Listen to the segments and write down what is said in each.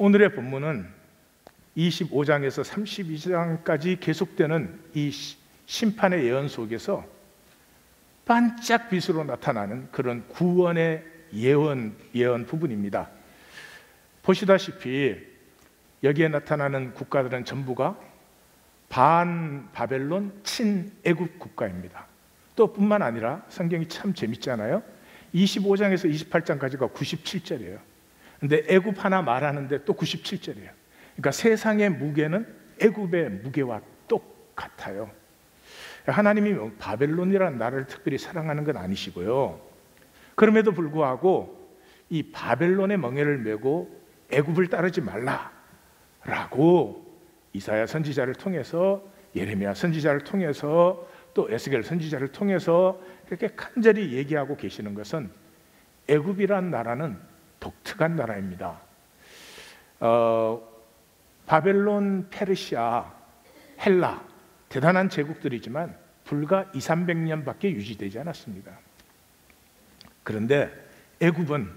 오늘의 본문은 25장에서 32장까지 계속되는 이 심판의 예언 속에서 반짝 빛으로 나타나는 그런 구원의 예언 부분입니다. 보시다시피 여기에 나타나는 국가들은 전부가 반 바벨론 친 애굽 국가입니다. 또 뿐만 아니라 성경이 참 재밌잖아요. 25장에서 28장까지가 97절이에요. 근데 애굽 하나 말하는데 또 97절이에요. 그러니까 세상의 무게는 애굽의 무게와 똑같아요. 하나님이 바벨론이라는 나라를 특별히 사랑하는 건 아니시고요. 그럼에도 불구하고 이 바벨론의 멍에를 메고 애굽을 따르지 말라라고 이사야 선지자를 통해서, 예레미야 선지자를 통해서, 또 에스겔 선지자를 통해서 이렇게 간절히 얘기하고 계시는 것은 애굽이란 나라는 독특한 나라입니다. 바벨론, 페르시아, 헬라 대단한 제국들이지만 불과 200~300년밖에 유지되지 않았습니다. 그런데 애굽은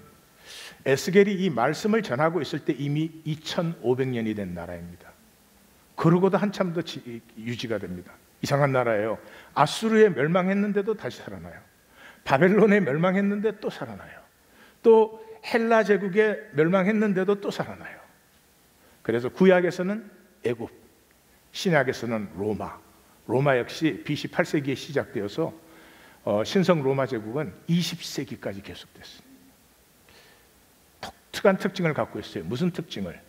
에스겔이 이 말씀을 전하고 있을 때 이미 2500년이 된 나라입니다. 그러고도 한참 더 유지가 됩니다. 이상한 나라예요. 아수르에 멸망했는데도 다시 살아나요. 바벨론에 멸망했는데 또 살아나요. 또 헬라 제국에 멸망했는데도 또 살아나요. 그래서 구약에서는 애굽, 신약에서는 로마 역시 BC 8세기에 시작되어서 신성 로마 제국은 20세기까지 계속됐습니다. 독특한 특징을 갖고 있어요. 무슨 특징을?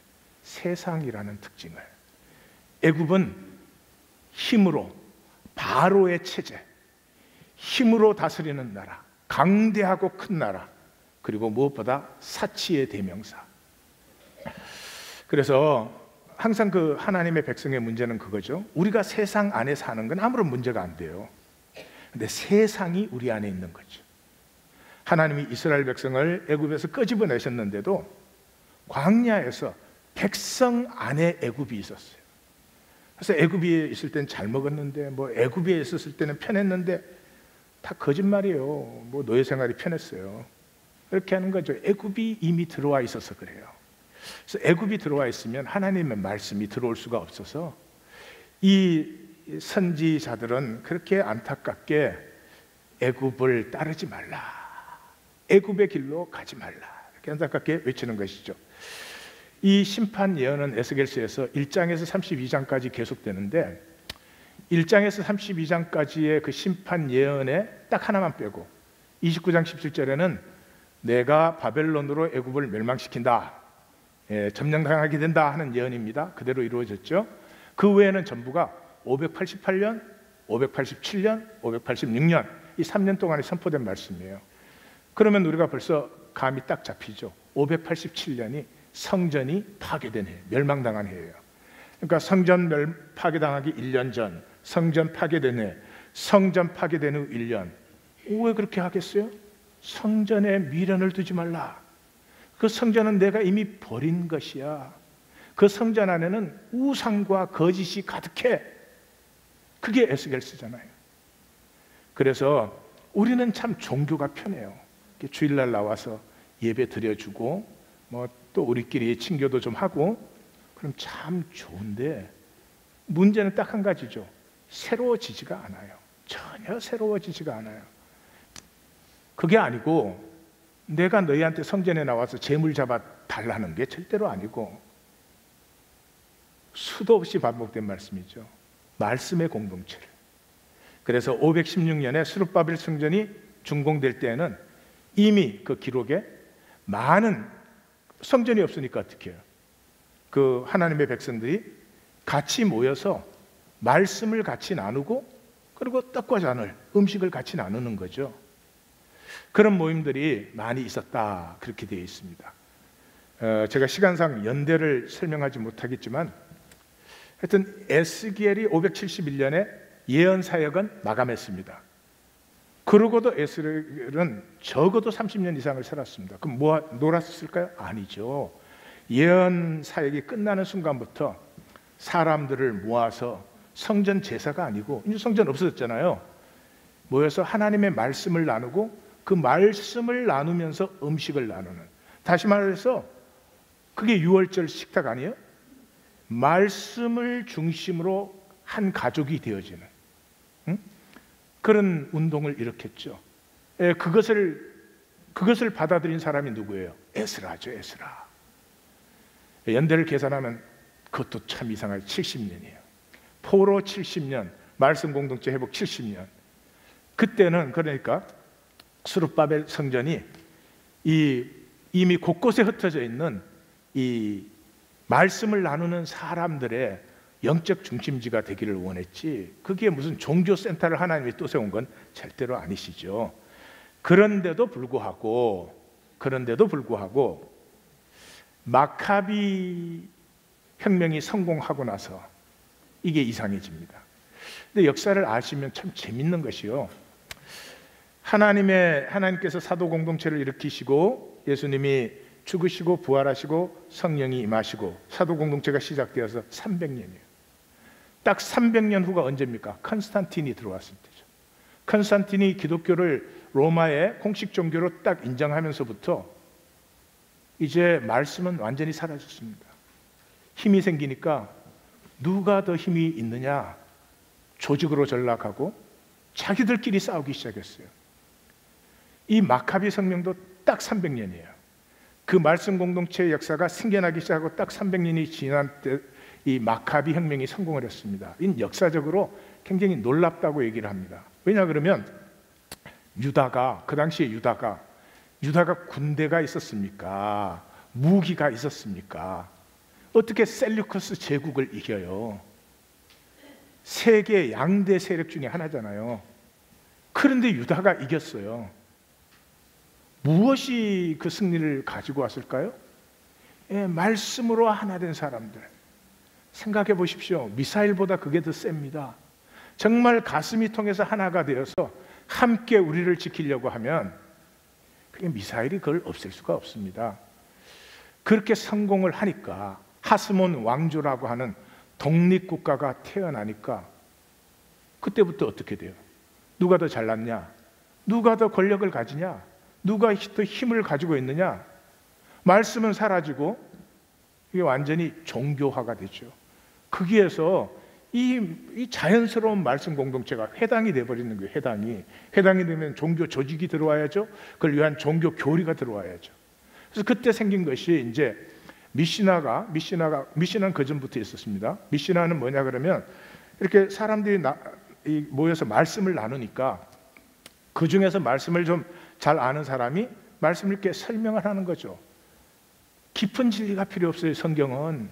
세상이라는 특징을. 애굽은 힘으로, 바로의 체제, 힘으로 다스리는 나라, 강대하고 큰 나라, 그리고 무엇보다 사치의 대명사. 그래서 항상 그 하나님의 백성의 문제는 그거죠. 우리가 세상 안에 사는 건 아무런 문제가 안 돼요. 근데 세상이 우리 안에 있는 거죠. 하나님이 이스라엘 백성을 애굽에서 끄집어내셨는데도 광야에서 백성 안에 애굽이 있었어요. 그래서 애굽에 있을 때는 잘 먹었는데, 뭐 애굽에 있었을 때는 편했는데, 다 거짓말이에요. 뭐 노예 생활이 편했어요. 그렇게 하는 거죠. 애굽이 이미 들어와 있어서 그래요. 그래서 애굽이 들어와 있으면 하나님의 말씀이 들어올 수가 없어서 이 선지자들은 그렇게 안타깝게 애굽을 따르지 말라, 애굽의 길로 가지 말라, 이렇게 안타깝게 외치는 것이죠. 이 심판 예언은 에스겔서에서 1장에서 32장까지 계속되는데 1장에서 32장까지의 그 심판 예언에 딱 하나만 빼고 29장 17절에는 내가 바벨론으로 애굽을 멸망시킨다, 점령당하게 된다 하는 예언입니다. 그대로 이루어졌죠. 그 외에는 전부가 588년, 587년, 586년 이 3년 동안에 선포된 말씀이에요. 그러면 우리가 벌써 감이 딱 잡히죠. 587년이 성전이 파괴된 해, 멸망당한 해예요. 그러니까 성전 파괴당하기 1년 전, 성전 파괴된 해, 성전 파괴된 후 1년. 왜 그렇게 하겠어요? 성전에 미련을 두지 말라. 그 성전은 내가 이미 버린 것이야. 그 성전 안에는 우상과 거짓이 가득해. 그게 에스겔서잖아요. 그래서 우리는 참 종교가 편해요. 주일날 나와서 예배 드려주고 뭐 또 우리끼리 친교도 좀 하고 그럼 참 좋은데 문제는 딱 한 가지죠. 새로워지지가 않아요. 전혀 새로워지지가 않아요. 그게 아니고 내가 너희한테 성전에 나와서 재물 잡아 달라는 게 절대로 아니고 수도 없이 반복된 말씀이죠. 말씀의 공동체를. 그래서 516년에 스룹바벨 성전이 준공될 때에는 이미 그 기록에 많은 성전이 없으니까 어떻게 해요? 그 하나님의 백성들이 같이 모여서 말씀을 같이 나누고 그리고 떡과 잔을, 음식을 같이 나누는 거죠. 그런 모임들이 많이 있었다, 그렇게 되어 있습니다. 제가 시간상 연대를 설명하지 못하겠지만 하여튼 에스겔이 571년에 예언 사역은 마감했습니다. 그러고도 에스겔은 적어도 30년 이상을 살았습니다. 그럼 놀았을까요? 아니죠. 예언 사역이 끝나는 순간부터 사람들을 모아서 성전 제사가 아니고 이제 성전 없어졌잖아요. 모여서 하나님의 말씀을 나누고 그 말씀을 나누면서 음식을 나누는, 다시 말해서 그게 유월절 식탁 아니에요? 말씀을 중심으로 한 가족이 되어지는, 응? 그런 운동을 일으켰죠. 그것을 받아들인 사람이 누구예요? 에스라죠, 에스라. 연대를 계산하면 그것도 참 이상하게 70년이에요. 포로 70년, 말씀 공동체 회복 70년. 그때는 그러니까 스룹바벨 성전이 이미 곳곳에 흩어져 있는 이 말씀을 나누는 사람들의 영적 중심지가 되기를 원했지, 그게 무슨 종교센터를 하나님이 또 세운 건 절대로 아니시죠. 그런데도 불구하고 마카비 혁명이 성공하고 나서 이게 이상해집니다. 근데 역사를 아시면 참 재밌는 것이요, 하나님께서 사도 공동체를 일으키시고 예수님이 죽으시고 부활하시고 성령이 임하시고 사도 공동체가 시작되어서 300년이에요. 딱 300년 후가 언제입니까? 컨스탄틴이 들어왔을 때죠. 컨스탄틴이 기독교를 로마의 공식 종교로 딱 인정하면서부터 이제 말씀은 완전히 사라졌습니다. 힘이 생기니까 누가 더 힘이 있느냐, 조직으로 전락하고 자기들끼리 싸우기 시작했어요. 이 마카비 성명도 딱 300년이에요. 그 말씀 공동체의 역사가 생겨나기 시작하고 딱 300년이 지난 때 이 마카비 혁명이 성공을 했습니다. 이 역사적으로 굉장히 놀랍다고 얘기를 합니다. 왜냐 그러면 그 당시에 유다가 군대가 있었습니까? 무기가 있었습니까? 어떻게 셀류커스 제국을 이겨요? 세계 양대 세력 중에 하나잖아요. 그런데 유다가 이겼어요. 무엇이 그 승리를 가지고 왔을까요? 말씀으로 하나 된 사람들. 생각해 보십시오. 미사일보다 그게 더 셉니다. 정말 가슴이 통해서 하나가 되어서 함께 우리를 지키려고 하면 그게 미사일이 그걸 없앨 수가 없습니다. 그렇게 성공을 하니까 하스몬 왕조라고 하는 독립국가가 태어나니까 그때부터 어떻게 돼요? 누가 더 잘났냐? 누가 더 권력을 가지냐? 누가 더 힘을 가지고 있느냐? 말씀은 사라지고 이게 완전히 종교화가 되죠. 거기에서 이 자연스러운 말씀 공동체가 회당이 되어버리는 거예요. 회당이 되면 종교 조직이 들어와야죠. 그걸 위한 종교 교리가 들어와야죠. 그래서 그때 생긴 것이 이제 미시나는 그 전부터 있었습니다. 미시나는 뭐냐 그러면 이렇게 사람들이 모여서 말씀을 나누니까 그 중에서 말씀을 좀 잘 아는 사람이 말씀을 이렇게 설명을 하는 거죠. 깊은 진리가 필요 없어요. 성경은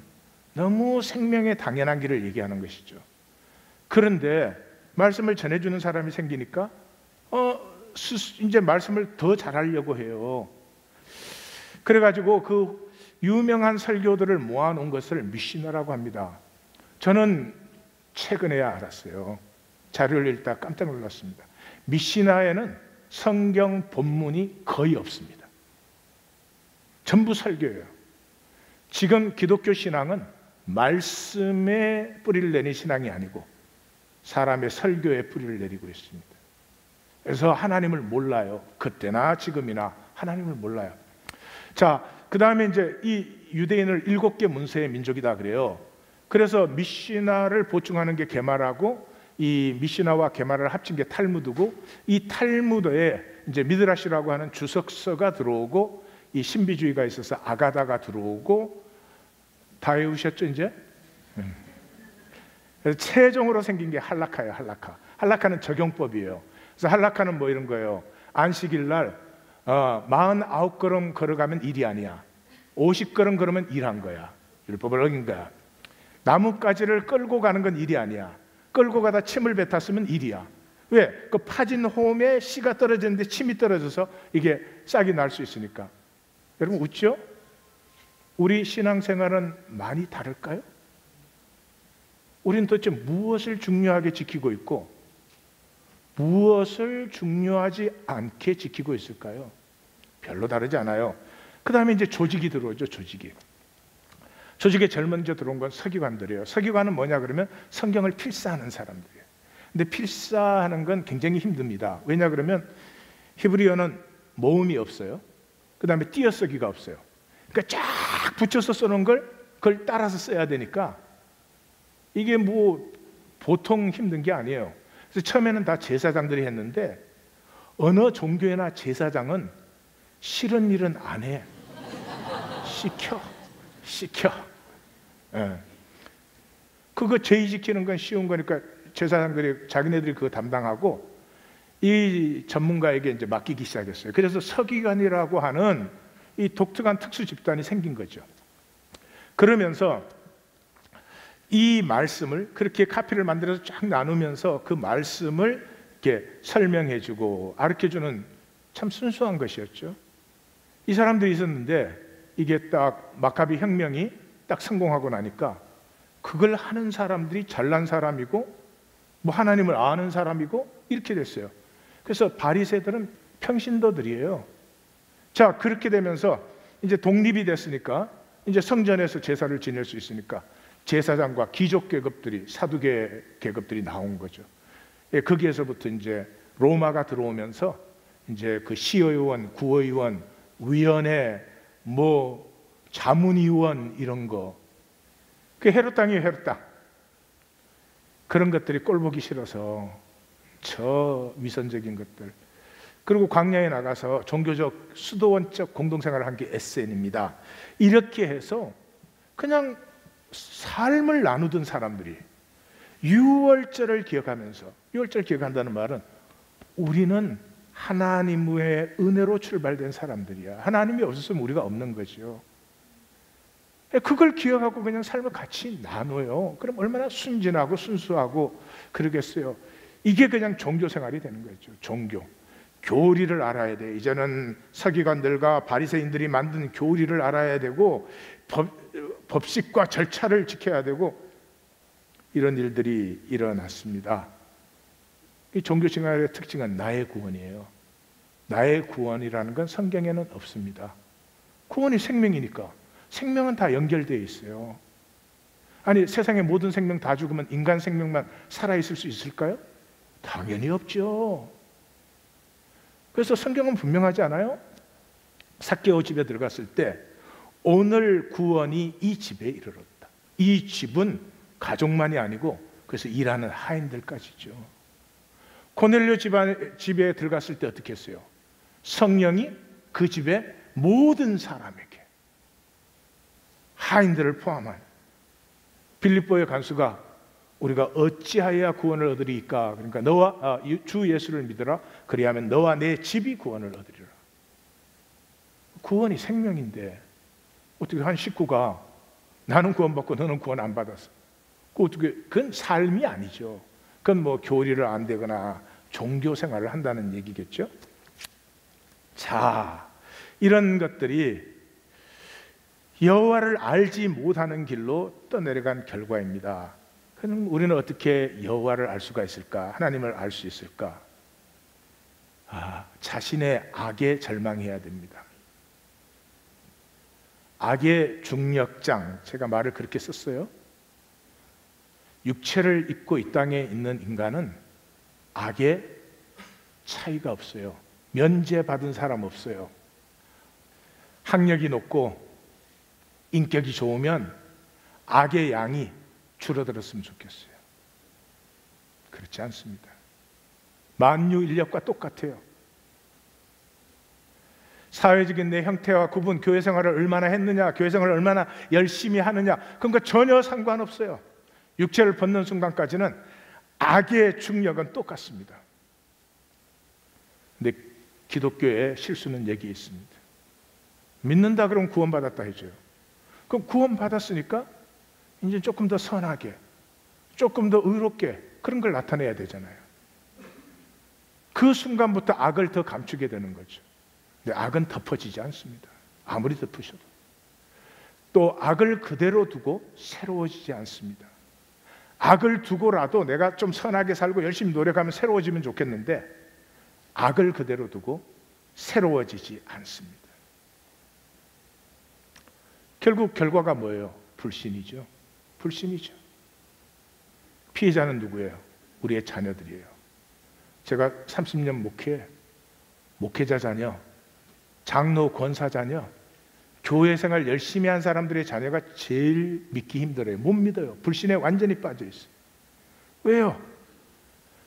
너무 생명의 당연한 길을 얘기하는 것이죠. 그런데 말씀을 전해주는 사람이 생기니까 이제 말씀을 더 잘하려고 해요. 그래가지고 그 유명한 설교들을 모아놓은 것을 미시나라고 합니다. 저는 최근에야 알았어요. 자료를 읽다 깜짝 놀랐습니다. 미시나에는 성경 본문이 거의 없습니다. 전부 설교예요. 지금 기독교 신앙은 말씀에 뿌리를 내는 신앙이 아니고 사람의 설교에 뿌리를 내리고 있습니다. 그래서 하나님을 몰라요. 그때나 지금이나 하나님을 몰라요. 자, 그 다음에 이제 이 유대인을 7개 문서의 민족이다 그래요. 그래서 미시나를 보충하는 게 게마라고, 이 미시나와 게마를 합친 게 탈무드고, 이 탈무드에 이제 미드라시라고 하는 주석서가 들어오고, 이 신비주의가 있어서 아가다가 들어오고, 다 외우셨죠 이제? 그래서 최종으로 생긴 게 할라카예요. 할라카는 적용법이에요. 그래서 할라카는 뭐 이런 거예요. 안식일 날 49걸음 걸어가면 일이 아니야. 50걸음 걸으면 일한 거야. 율법을 어긴 거야. 나뭇가지를 끌고 가는 건 일이 아니야. 끌고 가다 침을 뱉었으면 일이야. 왜? 그 파진 홈에 씨가 떨어졌는데 침이 떨어져서 이게 싹이 날 수 있으니까. 여러분 웃죠? 우리 신앙생활은 많이 다를까요? 우리는 도대체 무엇을 중요하게 지키고 있고 무엇을 중요하지 않게 지키고 있을까요? 별로 다르지 않아요. 그 다음에 이제 조직이 들어오죠. 조직에 제일 먼저 들어온 건 서기관들이에요. 서기관은 뭐냐 그러면 성경을 필사하는 사람들이에요. 근데 필사하는 건 굉장히 힘듭니다. 왜냐 그러면 히브리어는 모음이 없어요. 그 다음에 띄어쓰기가 없어요. 그러니까 쫙 붙여서 써놓은 걸 그걸 따라서 써야 되니까 이게 뭐 보통 힘든 게 아니에요. 그래서 처음에는 다 제사장들이 했는데 어느 종교회나 제사장은 싫은 일은 안 해. 시켜. 예. 그거 제의 지키는 건 쉬운 거니까 제사장들이 자기네들이 그거 담당하고 이 전문가에게 이제 맡기기 시작했어요. 그래서 서기관이라고 하는 이 독특한 특수 집단이 생긴 거죠. 그러면서 이 말씀을 그렇게 카피를 만들어서 쫙 나누면서 그 말씀을 이렇게 설명해주고 가르쳐주는 참 순수한 것이었죠. 이 사람들이 있었는데 이게 딱 마카비 혁명이 딱 성공하고 나니까 그걸 하는 사람들이 잘난 사람이고 뭐 하나님을 아는 사람이고 이렇게 됐어요. 그래서 바리새들은 평신도들이에요. 자, 그렇게 되면서 이제 독립이 됐으니까 이제 성전에서 제사를 지낼 수 있으니까 제사장과 귀족 계급들이, 사두개 계급들이 나온 거죠. 예, 거기에서부터 이제 로마가 들어오면서 이제 그 시의원, 구의원, 위원회, 뭐 자문위원 이런 거, 그 헤롯 땅이에요, 헤롯 땅. 그런 것들이 꼴보기 싫어서 저 위선적인 것들. 그리고 광야에 나가서 종교적 수도원적 공동생활을 한 게 에센입니다. 이렇게 해서 그냥 삶을 나누던 사람들이 유월절을 기억하면서, 유월절 기억한다는 말은 우리는 하나님의 은혜로 출발된 사람들이야. 하나님이 없었으면 우리가 없는 거죠. 그걸 기억하고 그냥 삶을 같이 나눠요. 그럼 얼마나 순진하고 순수하고 그러겠어요. 이게 그냥 종교 생활이 되는 거죠. 종교. 교리를 알아야 돼. 이제는 서기관들과 바리새인들이 만든 교리를 알아야 되고 법칙과 절차를 지켜야 되고 이런 일들이 일어났습니다. 이 종교 생활의 특징은 나의 구원이에요. 나의 구원이라는 건 성경에는 없습니다. 구원이 생명이니까 생명은 다 연결되어 있어요. 아니, 세상의 모든 생명 다 죽으면 인간 생명만 살아있을 수 있을까요? 당연히 없죠. 그래서 성경은 분명하지 않아요? 삭개오 집에 들어갔을 때 오늘 구원이 이 집에 이르렀다. 이 집은 가족만이 아니고 그래서 일하는 하인들까지죠. 고넬료 집에 들어갔을 때 어떻게 했어요? 성령이 그 집의 모든 사람에게, 하인들을 포함한, 빌립보의 간수가 우리가 어찌하여야 구원을 얻으리까? 그러니까 너와 주 예수를 믿으라. 그리하면 너와 내 집이 구원을 얻으리라. 구원이 생명인데 어떻게 한 식구가 나는 구원받고 너는 구원 안 받았어? 그건 삶이 아니죠. 그건 뭐 교리를 안 되거나 종교 생활을 한다는 얘기겠죠. 자, 이런 것들이 여호와를 알지 못하는 길로 떠내려간 결과입니다. 그럼 우리는 어떻게 여호와를 알 수가 있을까? 하나님을 알 수 있을까? 자신의 악에 절망해야 됩니다. 악의 중력장, 제가 말을 그렇게 썼어요. 육체를 입고 이 땅에 있는 인간은 악의 차이가 없어요. 면제받은 사람 없어요. 학력이 높고 인격이 좋으면 악의 양이 줄어들었으면 좋겠어요. 그렇지 않습니다. 만유 인력과 똑같아요. 사회적인 내 형태와 구분, 교회 생활을 얼마나 했느냐, 교회 생활을 얼마나 열심히 하느냐, 그런 거 전혀 상관없어요. 육체를 벗는 순간까지는 악의 중력은 똑같습니다. 근데 기독교의 실수는 여기에 있습니다. 믿는다 그러면 구원받았다 해줘요. 그럼 구원받았으니까 이제 조금 더 선하게, 조금 더 의롭게 그런 걸 나타내야 되잖아요. 그 순간부터 악을 더 감추게 되는 거죠. 근데 악은 덮어지지 않습니다. 아무리 덮으셔도. 또 악을 그대로 두고 새로워지지 않습니다. 악을 두고라도 내가 좀 선하게 살고 열심히 노력하면 새로워지면 좋겠는데 악을 그대로 두고 새로워지지 않습니다. 결국 결과가 뭐예요? 불신이죠. 불신이죠. 피해자는 누구예요? 우리의 자녀들이에요. 제가 30년 목회자 자녀, 장로 권사 자녀 교회 생활 열심히 한 사람들의 자녀가 제일 믿기 힘들어요. 못 믿어요. 불신에 완전히 빠져 있어요. 왜요?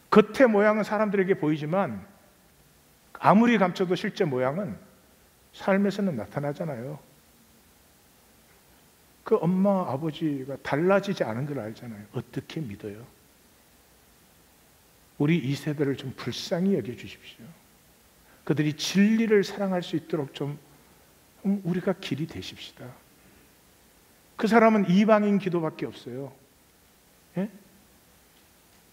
겉의 모양은 사람들에게 보이지만 아무리 감춰도 실제 모양은 삶에서는 나타나잖아요. 그 엄마, 아버지가 달라지지 않은 걸 알잖아요. 어떻게 믿어요? 우리 이 세대를 좀 불쌍히 여겨주십시오. 그들이 진리를 사랑할 수 있도록 좀 우리가 길이 되십시다. 그 사람은 이방인 기도밖에 없어요. 예?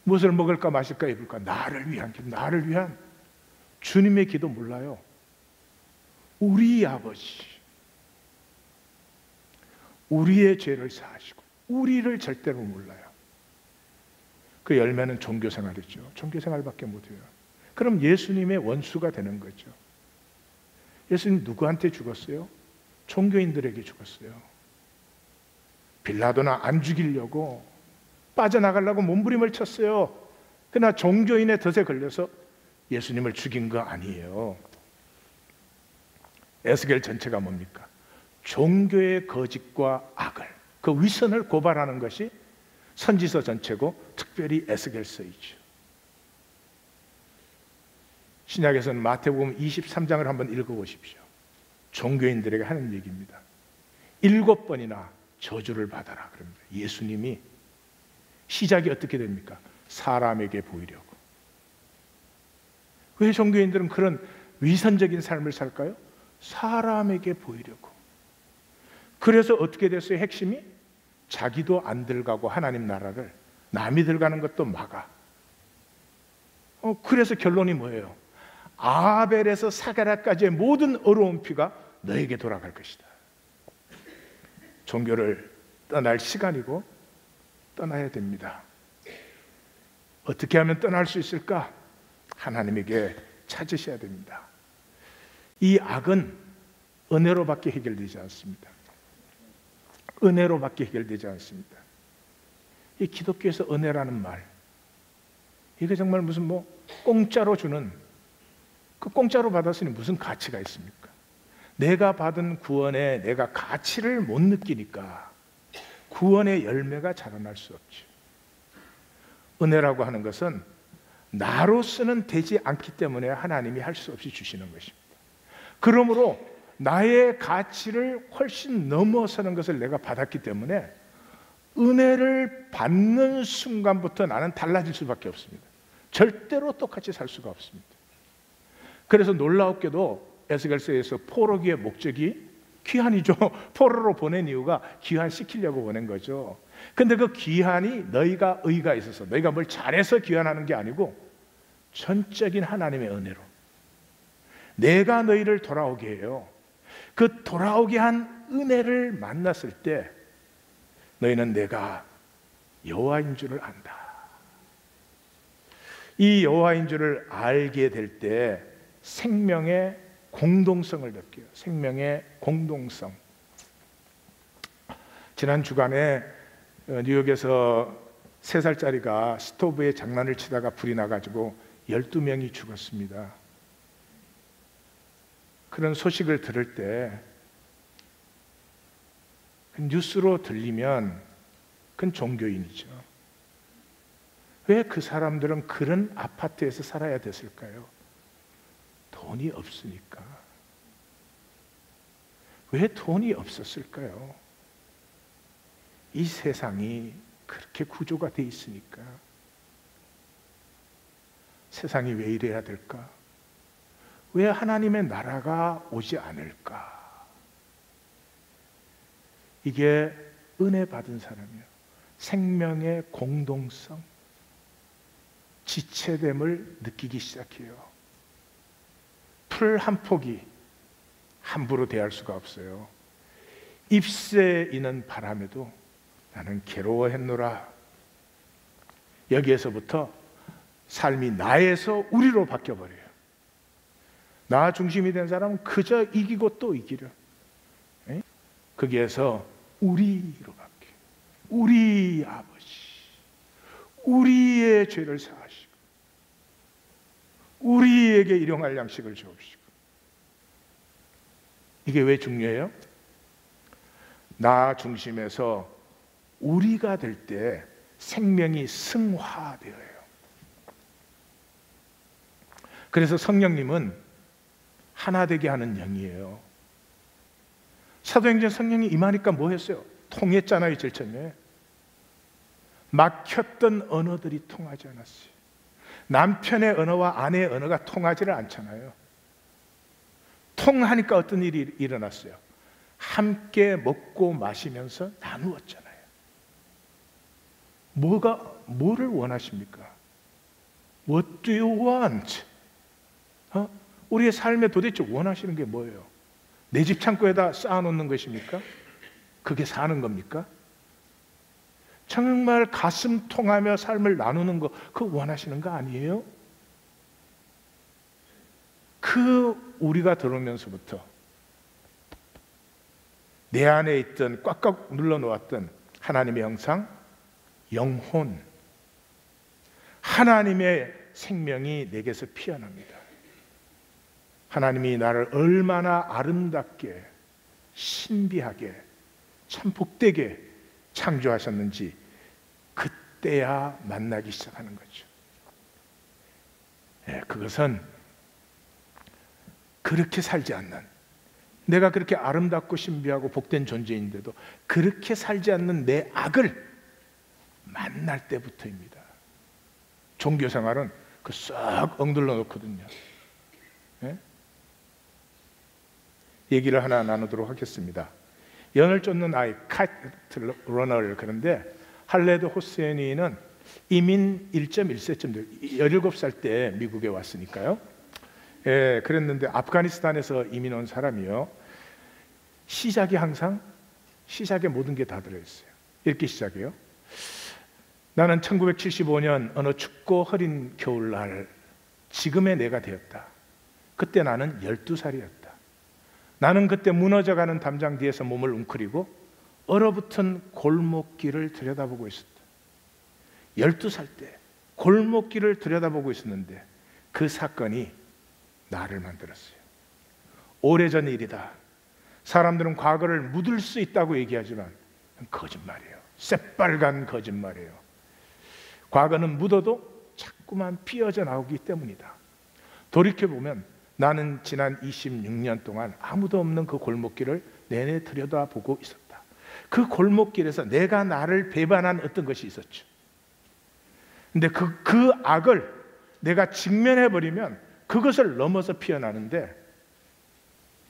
무엇을 먹을까 마실까 입을까, 나를 위한 기도, 나를 위한 주님의 기도 몰라요. 우리 아버지, 우리의 죄를 사하시고 우리를 절대로 몰라요. 그 열매는 종교생활이죠. 종교생활밖에 못해요. 그럼 예수님의 원수가 되는 거죠. 예수님 누구한테 죽었어요? 종교인들에게 죽었어요. 빌라도나 안 죽이려고 빠져나가려고 몸부림을 쳤어요. 그러나 종교인의 덫에 걸려서 예수님을 죽인 거 아니에요. 에스겔 전체가 뭡니까? 종교의 거짓과 악을, 그 위선을 고발하는 것이 선지서 전체고 특별히 에스겔서이죠. 신약에서는 마태복음 23장을 한번 읽어보십시오. 종교인들에게 하는 얘기입니다. 7번이나 저주를 받아라 그럽니다. 예수님이 시작이 어떻게 됩니까? 사람에게 보이려고. 왜 종교인들은 그런 위선적인 삶을 살까요? 사람에게 보이려고. 그래서 어떻게 됐어요? 핵심이 자기도 안 들어가고 하나님 나라를 남이 들어가는 것도 막아. 그래서 결론이 뭐예요? 아벨에서 사가랴까지의 모든 어려운 피가 너에게 돌아갈 것이다. 종교를 떠날 시간이고 떠나야 됩니다. 어떻게 하면 떠날 수 있을까? 하나님에게 찾으셔야 됩니다. 이 악은 은혜로밖에 해결되지 않습니다. 은혜로밖에 해결되지 않습니다. 이 기독교에서 은혜라는 말, 이게 정말 무슨 공짜로 주는, 그 공짜로 받았으니 무슨 가치가 있습니까? 내가 받은 구원에 내가 가치를 못 느끼니까 구원의 열매가 자라날 수 없죠. 은혜라고 하는 것은 나로서는 되지 않기 때문에 하나님이 할 수 없이 주시는 것입니다. 그러므로 나의 가치를 훨씬 넘어서는 것을 내가 받았기 때문에 은혜를 받는 순간부터 나는 달라질 수밖에 없습니다. 절대로 똑같이 살 수가 없습니다. 그래서 놀라웠게도 에스겔서에서 포로기의 목적이 귀환이죠. 포로로 보낸 이유가 귀환시키려고 보낸 거죠. 근데 그 귀환이 너희가 의가 있어서, 너희가 뭘 잘해서 귀환하는 게 아니고 전적인 하나님의 은혜로 내가 너희를 돌아오게 해요. 그 돌아오게 한 은혜를 만났을 때 너희는 내가 여호와인 줄을 안다. 이 여호와인 줄을 알게 될 때 생명의 공동성을 느껴요. 생명의 공동성. 지난 주간에 뉴욕에서 3살짜리가 스토브에 장난을 치다가 불이 나가지고 12명이 죽었습니다. 그런 소식을 들을 때 뉴스로 들리면 그건 종교인이죠. 왜 그 사람들은 그런 아파트에서 살아야 됐을까요? 돈이 없으니까. 왜 돈이 없었을까요? 이 세상이 그렇게 구조가 돼 있으니까. 세상이 왜 이래야 될까? 왜 하나님의 나라가 오지 않을까? 이게 은혜 받은 사람이에요. 생명의 공동성, 지체됨을 느끼기 시작해요. 풀 한 폭이 함부로 대할 수가 없어요. 잎새 이는 바람에도 나는 괴로워했노라. 여기에서부터 삶이 나에서 우리로 바뀌어버려요. 나 중심이 된 사람은 그저 이기고 또 이기려. 거기에서 우리로 바뀌어요. 우리 아버지, 우리의 죄를 사하시고 우리에게 일용할 양식을 주옵시고. 이게 왜 중요해요? 나 중심에서 우리가 될 때 생명이 승화되어요. 그래서 성령님은 하나 되게 하는 영이에요. 사도행전 성령이 임하니까 뭐 했어요? 통했잖아요. 제일 처음에 막혔던 언어들이 통하지 않았어요. 남편의 언어와 아내의 언어가 통하지를 않잖아요. 통하니까 어떤 일이 일어났어요? 함께 먹고 마시면서 나누었잖아요. 뭐를 원하십니까? What do you want? 우리의 삶에 도대체 원하시는 게 뭐예요? 내 집 창고에다 쌓아놓는 것입니까? 그게 사는 겁니까? 정말 가슴 통하며 삶을 나누는 거, 그거 원하시는 거 아니에요? 우리가 들어오면서부터 내 안에 있던 꽉꽉 눌러놓았던 하나님의 형상, 영혼, 하나님의 생명이 내게서 피어납니다. 하나님이 나를 얼마나 아름답게, 신비하게, 참 복되게 창조하셨는지 그때야 만나기 시작하는 거죠. 그것은 그렇게 살지 않는, 내가 그렇게 아름답고 신비하고 복된 존재인데도 그렇게 살지 않는 내 악을 만날 때부터입니다. 종교생활은 싹 엉들러 놓거든요. 얘기를 하나 나누도록 하겠습니다. 연을 쫓는 아이, 카트 러너를. 그런데 할레드 호세니는 이민 1.1세쯤 17살 때 미국에 왔으니까요. 그랬는데 아프가니스탄에서 이민 온 사람이요. 시작에 모든 게 다 들어있어요. 이렇게 시작해요. 나는 1975년 어느 춥고 흐린 겨울날 지금의 내가 되었다. 그때 나는 12살이었다. 나는 그때 무너져가는 담장 뒤에서 몸을 웅크리고 얼어붙은 골목길을 들여다보고 있었다. 12살 때 골목길을 들여다보고 있었는데 그 사건이 나를 만들었어요. 오래전 일이다. 사람들은 과거를 묻을 수 있다고 얘기하지만 거짓말이에요. 새빨간 거짓말이에요. 과거는 묻어도 자꾸만 피어져 나오기 때문이다. 돌이켜보면 나는 지난 26년 동안 아무도 없는 그 골목길을 내내 들여다보고 있었다. 그 골목길에서 내가 나를 배반한 어떤 것이 있었죠. 근데 그 악을 내가 직면해버리면 그것을 넘어서 피어나는데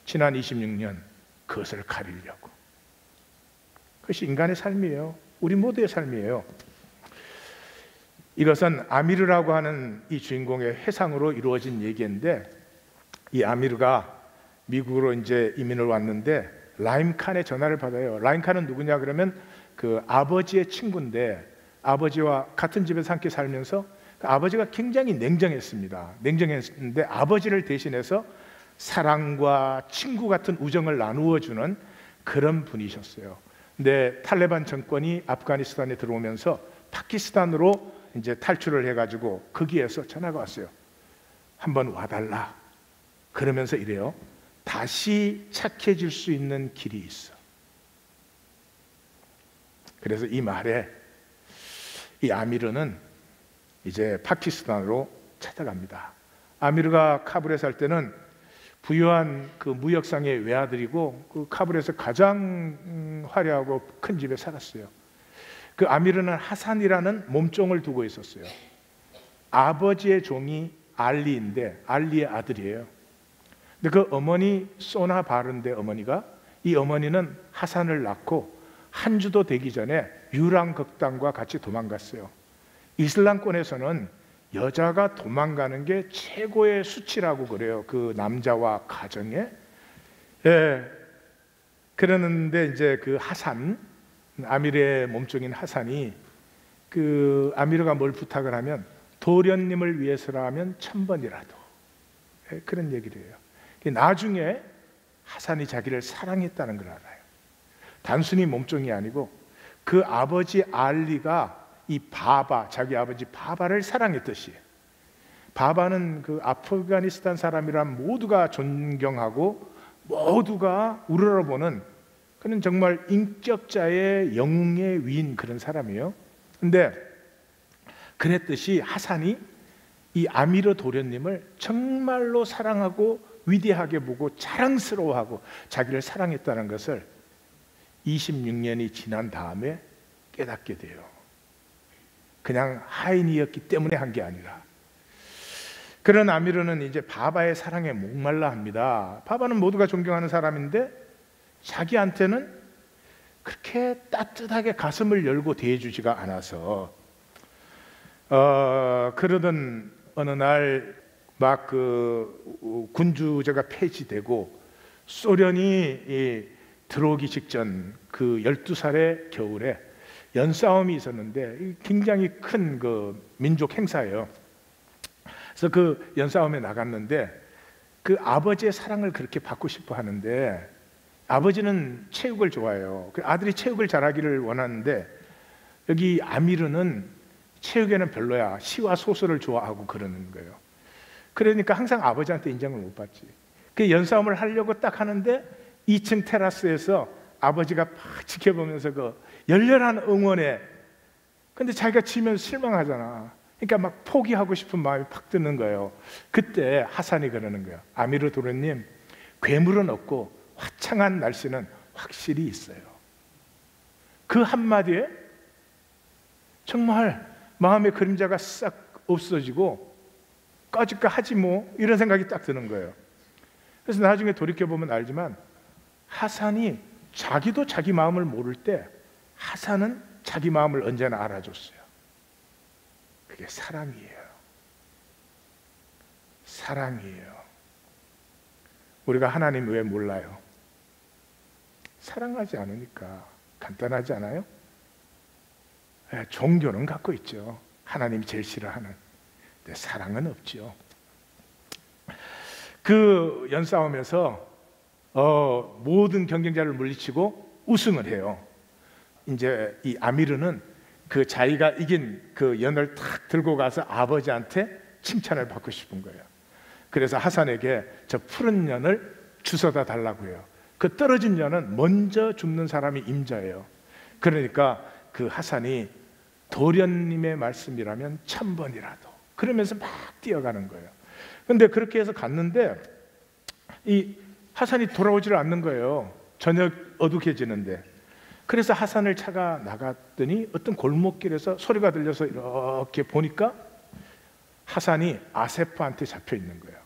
지난 26년 그것을 가리려고. 그것이 인간의 삶이에요. 우리 모두의 삶이에요. 이것은 아미르라고 하는 이 주인공의 회상으로 이루어진 얘기인데, 이 아미르가 미국으로 이제 이민을 왔는데 라임칸의 전화를 받아요. 라임칸은 누구냐 그러면 그 아버지의 친구인데, 아버지와 같은 집에서 함께 살면서 그 아버지가 굉장히 냉정했는데 아버지를 대신해서 사랑과 친구 같은 우정을 나누어 주는 그런 분이셨어요. 근데 탈레반 정권이 아프가니스탄에 들어오면서 파키스탄으로 이제 탈출을 해가지고 거기에서 전화가 왔어요. 한번 와달라. 그러면서 이래요. 다시 착해질 수 있는 길이 있어. 그래서 이 말에 이 아미르는 이제 파키스탄으로 찾아갑니다. 아미르가 카불에 살 때는 부유한 그 무역상의 외아들이고 그 카불에서 가장 화려하고 큰 집에 살았어요. 그 아미르는 하산이라는 몸종을 두고 있었어요. 아버지의 종이 알리인데 알리의 아들이에요. 근데 그 어머니 소나 바른데 어머니가, 이 어머니는 하산을 낳고 한 주도 되기 전에 유랑극단과 같이 도망갔어요. 이슬람권에서는 여자가 도망가는 게 최고의 수치라고 그래요. 그 남자와 가정에. 그러는데 이제 그 하산, 아미르의 몸종인 하산이 그 아미르가 뭘 부탁을 하면 도련님을 위해서라면 1000번이라도, 그런 얘기를 해요. 나중에 하산이 자기를 사랑했다는 걸 알아요. 단순히 몸종이 아니고 그 아버지 알리가 이 바바, 자기 아버지 바바를 사랑했듯이, 바바는 그 아프가니스탄 사람이란 모두가 존경하고 모두가 우러러보는 그는 정말 인격자의 영웅의 위인 그런 사람이에요. 근데 그랬듯이 하산이 이 아미르 도련님을 정말로 사랑하고 위대하게 보고 자랑스러워하고 자기를 사랑했다는 것을 26년이 지난 다음에 깨닫게 돼요. 그냥 하인이었기 때문에 한 게 아니라. 그런 아미르는 이제 바바의 사랑에 목말라 합니다. 바바는 모두가 존경하는 사람인데 자기한테는 그렇게 따뜻하게 가슴을 열고 대해주지가 않아서 그러던 어느 날 막 그 군주제가 폐지되고 소련이 들어오기 직전 그 12살의 겨울에 연싸움이 있었는데 굉장히 큰 그 민족 행사예요. 그래서 그 연싸움에 나갔는데 그 아버지의 사랑을 그렇게 받고 싶어 하는데 아버지는 체육을 좋아해요. 그 아들이 체육을 잘하기를 원하는데 여기 아미르는 체육에는 별로야. 시와 소설을 좋아하고 그러는 거예요. 그러니까 항상 아버지한테 인정을 못 받지. 그 연싸움을 하려고 딱 하는데 2층 테라스에서 아버지가 막 지켜보면서 그 열렬한 응원에, 근데 자기가 지면 실망하잖아. 그러니까 막 포기하고 싶은 마음이 팍 드는 거예요. 그때 하산이 그러는 거예요. 아미르 도련님, 괴물은 없고 화창한 날씨는 확실히 있어요. 그 한마디에 정말 마음의 그림자가 싹 없어지고 꺼질까 하지 뭐 이런 생각이 딱 드는 거예요. 그래서 나중에 돌이켜보면 알지만 하산이 자기도 자기 마음을 모를 때 하산은 자기 마음을 언제나 알아줬어요. 그게 사랑이에요. 사랑이에요. 우리가 하나님 왜 몰라요? 사랑하지 않으니까. 간단하지 않아요? 종교는 갖고 있죠. 하나님이 제일 싫어하는. 근데 사랑은 없죠. 그 연싸움에서 모든 경쟁자를 물리치고 우승을 해요. 이제 이 아미르는 그 자기가 이긴 그 연을 탁 들고 가서 아버지한테 칭찬을 받고 싶은 거예요. 그래서 하산에게 저 푸른 연을 주워다 달라고 해요. 그 떨어진 연은 먼저 죽는 사람이 임자예요. 그러니까 그 하산이 도련님의 말씀이라면 1000번이라도 그러면서 막 뛰어가는 거예요. 근데 그렇게 해서 갔는데 이 하산이 돌아오지를 않는 거예요. 저녁 어둑해지는데. 그래서 하산을 차가 나갔더니 어떤 골목길에서 소리가 들려서 이렇게 보니까 하산이 아세프한테 잡혀 있는 거예요.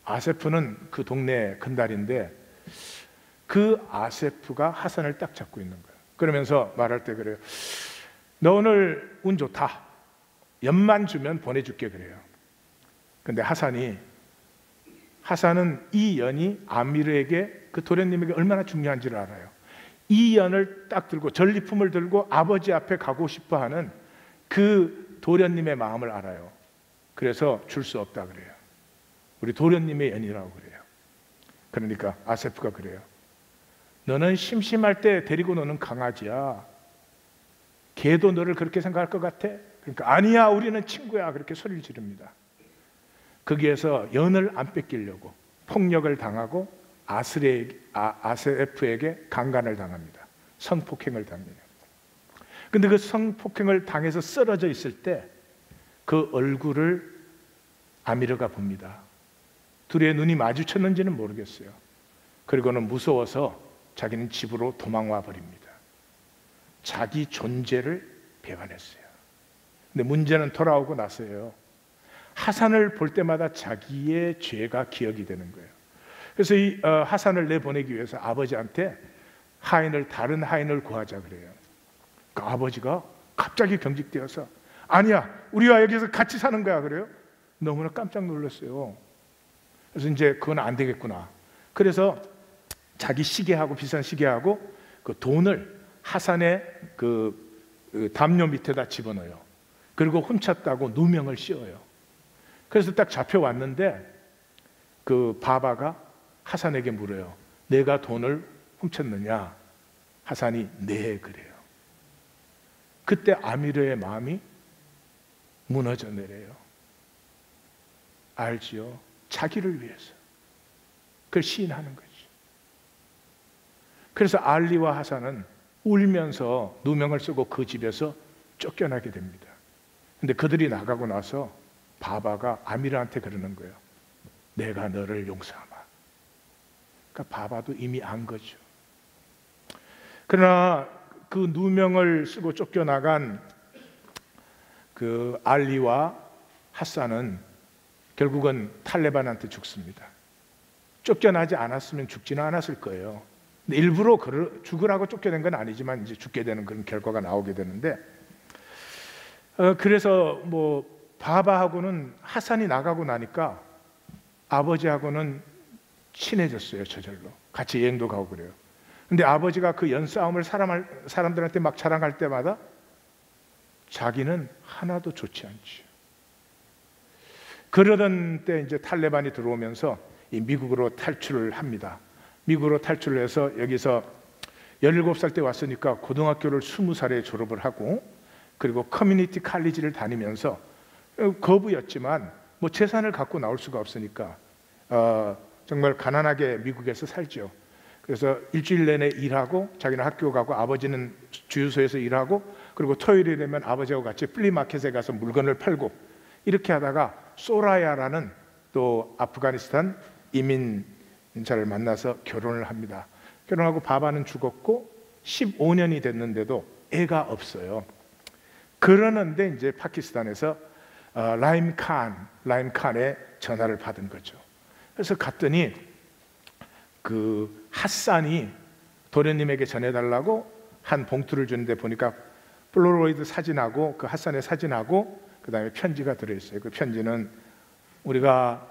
아세프는 그 동네 큰달인데 그 아세프가 하산을 딱 잡고 있는 거예요. 그러면서 말할 때 그래요. 너 오늘 운 좋다. 연만 주면 보내줄게 그래요. 근데 하산은 이 연이 아미르에게 그 도련님에게 얼마나 중요한지를 알아요. 이 연을 딱 들고 전리품을 들고 아버지 앞에 가고 싶어하는 그 도련님의 마음을 알아요. 그래서 줄 수 없다 그래요. 우리 도련님의 연이라고 그래요. 그러니까 아세프가 그래요. 너는 심심할 때 데리고 노는 강아지야. 개도 너를 그렇게 생각할 것 같아? 그러니까 아니야, 우리는 친구야. 그렇게 소리를 지릅니다. 거기에서 연을 안 뺏기려고 폭력을 당하고 아세프에게 강간을 당합니다. 성폭행을 당해요. 근데 그 성폭행을 당해서 쓰러져 있을 때 그 얼굴을 아미르가 봅니다. 둘의 눈이 마주쳤는지는 모르겠어요. 그리고는 무서워서 자기는 집으로 도망와 버립니다. 자기 존재를 배반했어요. 근데 문제는 돌아오고 나서요. 하산을 볼 때마다 자기의 죄가 기억이 되는 거예요. 그래서 이 하산을 내보내기 위해서 아버지한테 다른 하인을 구하자 그래요. 그 아버지가 갑자기 경직되어서 아니야, 우리와 여기서 같이 사는 거야 그래요. 너무나 깜짝 놀랐어요. 그래서 이제 그건 안 되겠구나. 그래서 자기 시계하고 비싼 시계하고 그 돈을 하산의 그 담요 밑에다 집어넣어요. 그리고 훔쳤다고 누명을 씌워요. 그래서 딱 잡혀왔는데 그 바바가 하산에게 물어요. 내가 돈을 훔쳤느냐? 하산이 네 그래요. 그때 아미르의 마음이 무너져 내려요. 알지요? 자기를 위해서 그걸 시인하는 거지. 그래서 알리와 하산은 울면서 누명을 쓰고 그 집에서 쫓겨나게 됩니다. 근데 그들이 나가고 나서 바바가 아미르한테 그러는 거예요. 내가 너를 용서하마. 그러니까 바바도 이미 안 거죠. 그러나 그 누명을 쓰고 쫓겨나간 그 알리와 하산은 결국은 탈레반한테 죽습니다. 쫓겨나지 않았으면 죽지는 않았을 거예요. 근데 일부러 죽으라고 쫓겨낸 건 아니지만 이제 죽게 되는 그런 결과가 나오게 되는데, 그래서 뭐 바바하고는 하산이 나가고 나니까 아버지하고는 친해졌어요. 저절로 같이 여행도 가고 그래요. 근데 아버지가 그 연싸움을 사람들한테 막 자랑할 때마다 자기는 하나도 좋지 않죠. 그러던 때 이제 탈레반이 들어오면서 이 미국으로 탈출을 합니다. 미국으로 탈출을 해서 여기서 17살 때 왔으니까 고등학교를 20살에 졸업을 하고, 그리고 커뮤니티 칼리지를 다니면서 거부였지만 뭐 재산을 갖고 나올 수가 없으니까 정말 가난하게 미국에서 살죠. 그래서 일주일 내내 일하고 자기는 학교 가고 아버지는 주유소에서 일하고, 그리고 토요일이 되면 아버지하고 같이 플리마켓에 가서 물건을 팔고, 이렇게 하다가 소라야라는 또 아프가니스탄 이민자를 만나서 결혼을 합니다. 결혼하고 바바는 죽었고 15년이 됐는데도 애가 없어요. 그러는데 이제 파키스탄에서 라임 칸의 전화를 받은 거죠. 그래서 갔더니 그 핫산이 도련님에게 전해달라고 한 봉투를 주는데 보니까 폴라로이드 사진하고 그 핫산의 사진하고 그 다음에 편지가 들어있어요. 그 편지는 우리가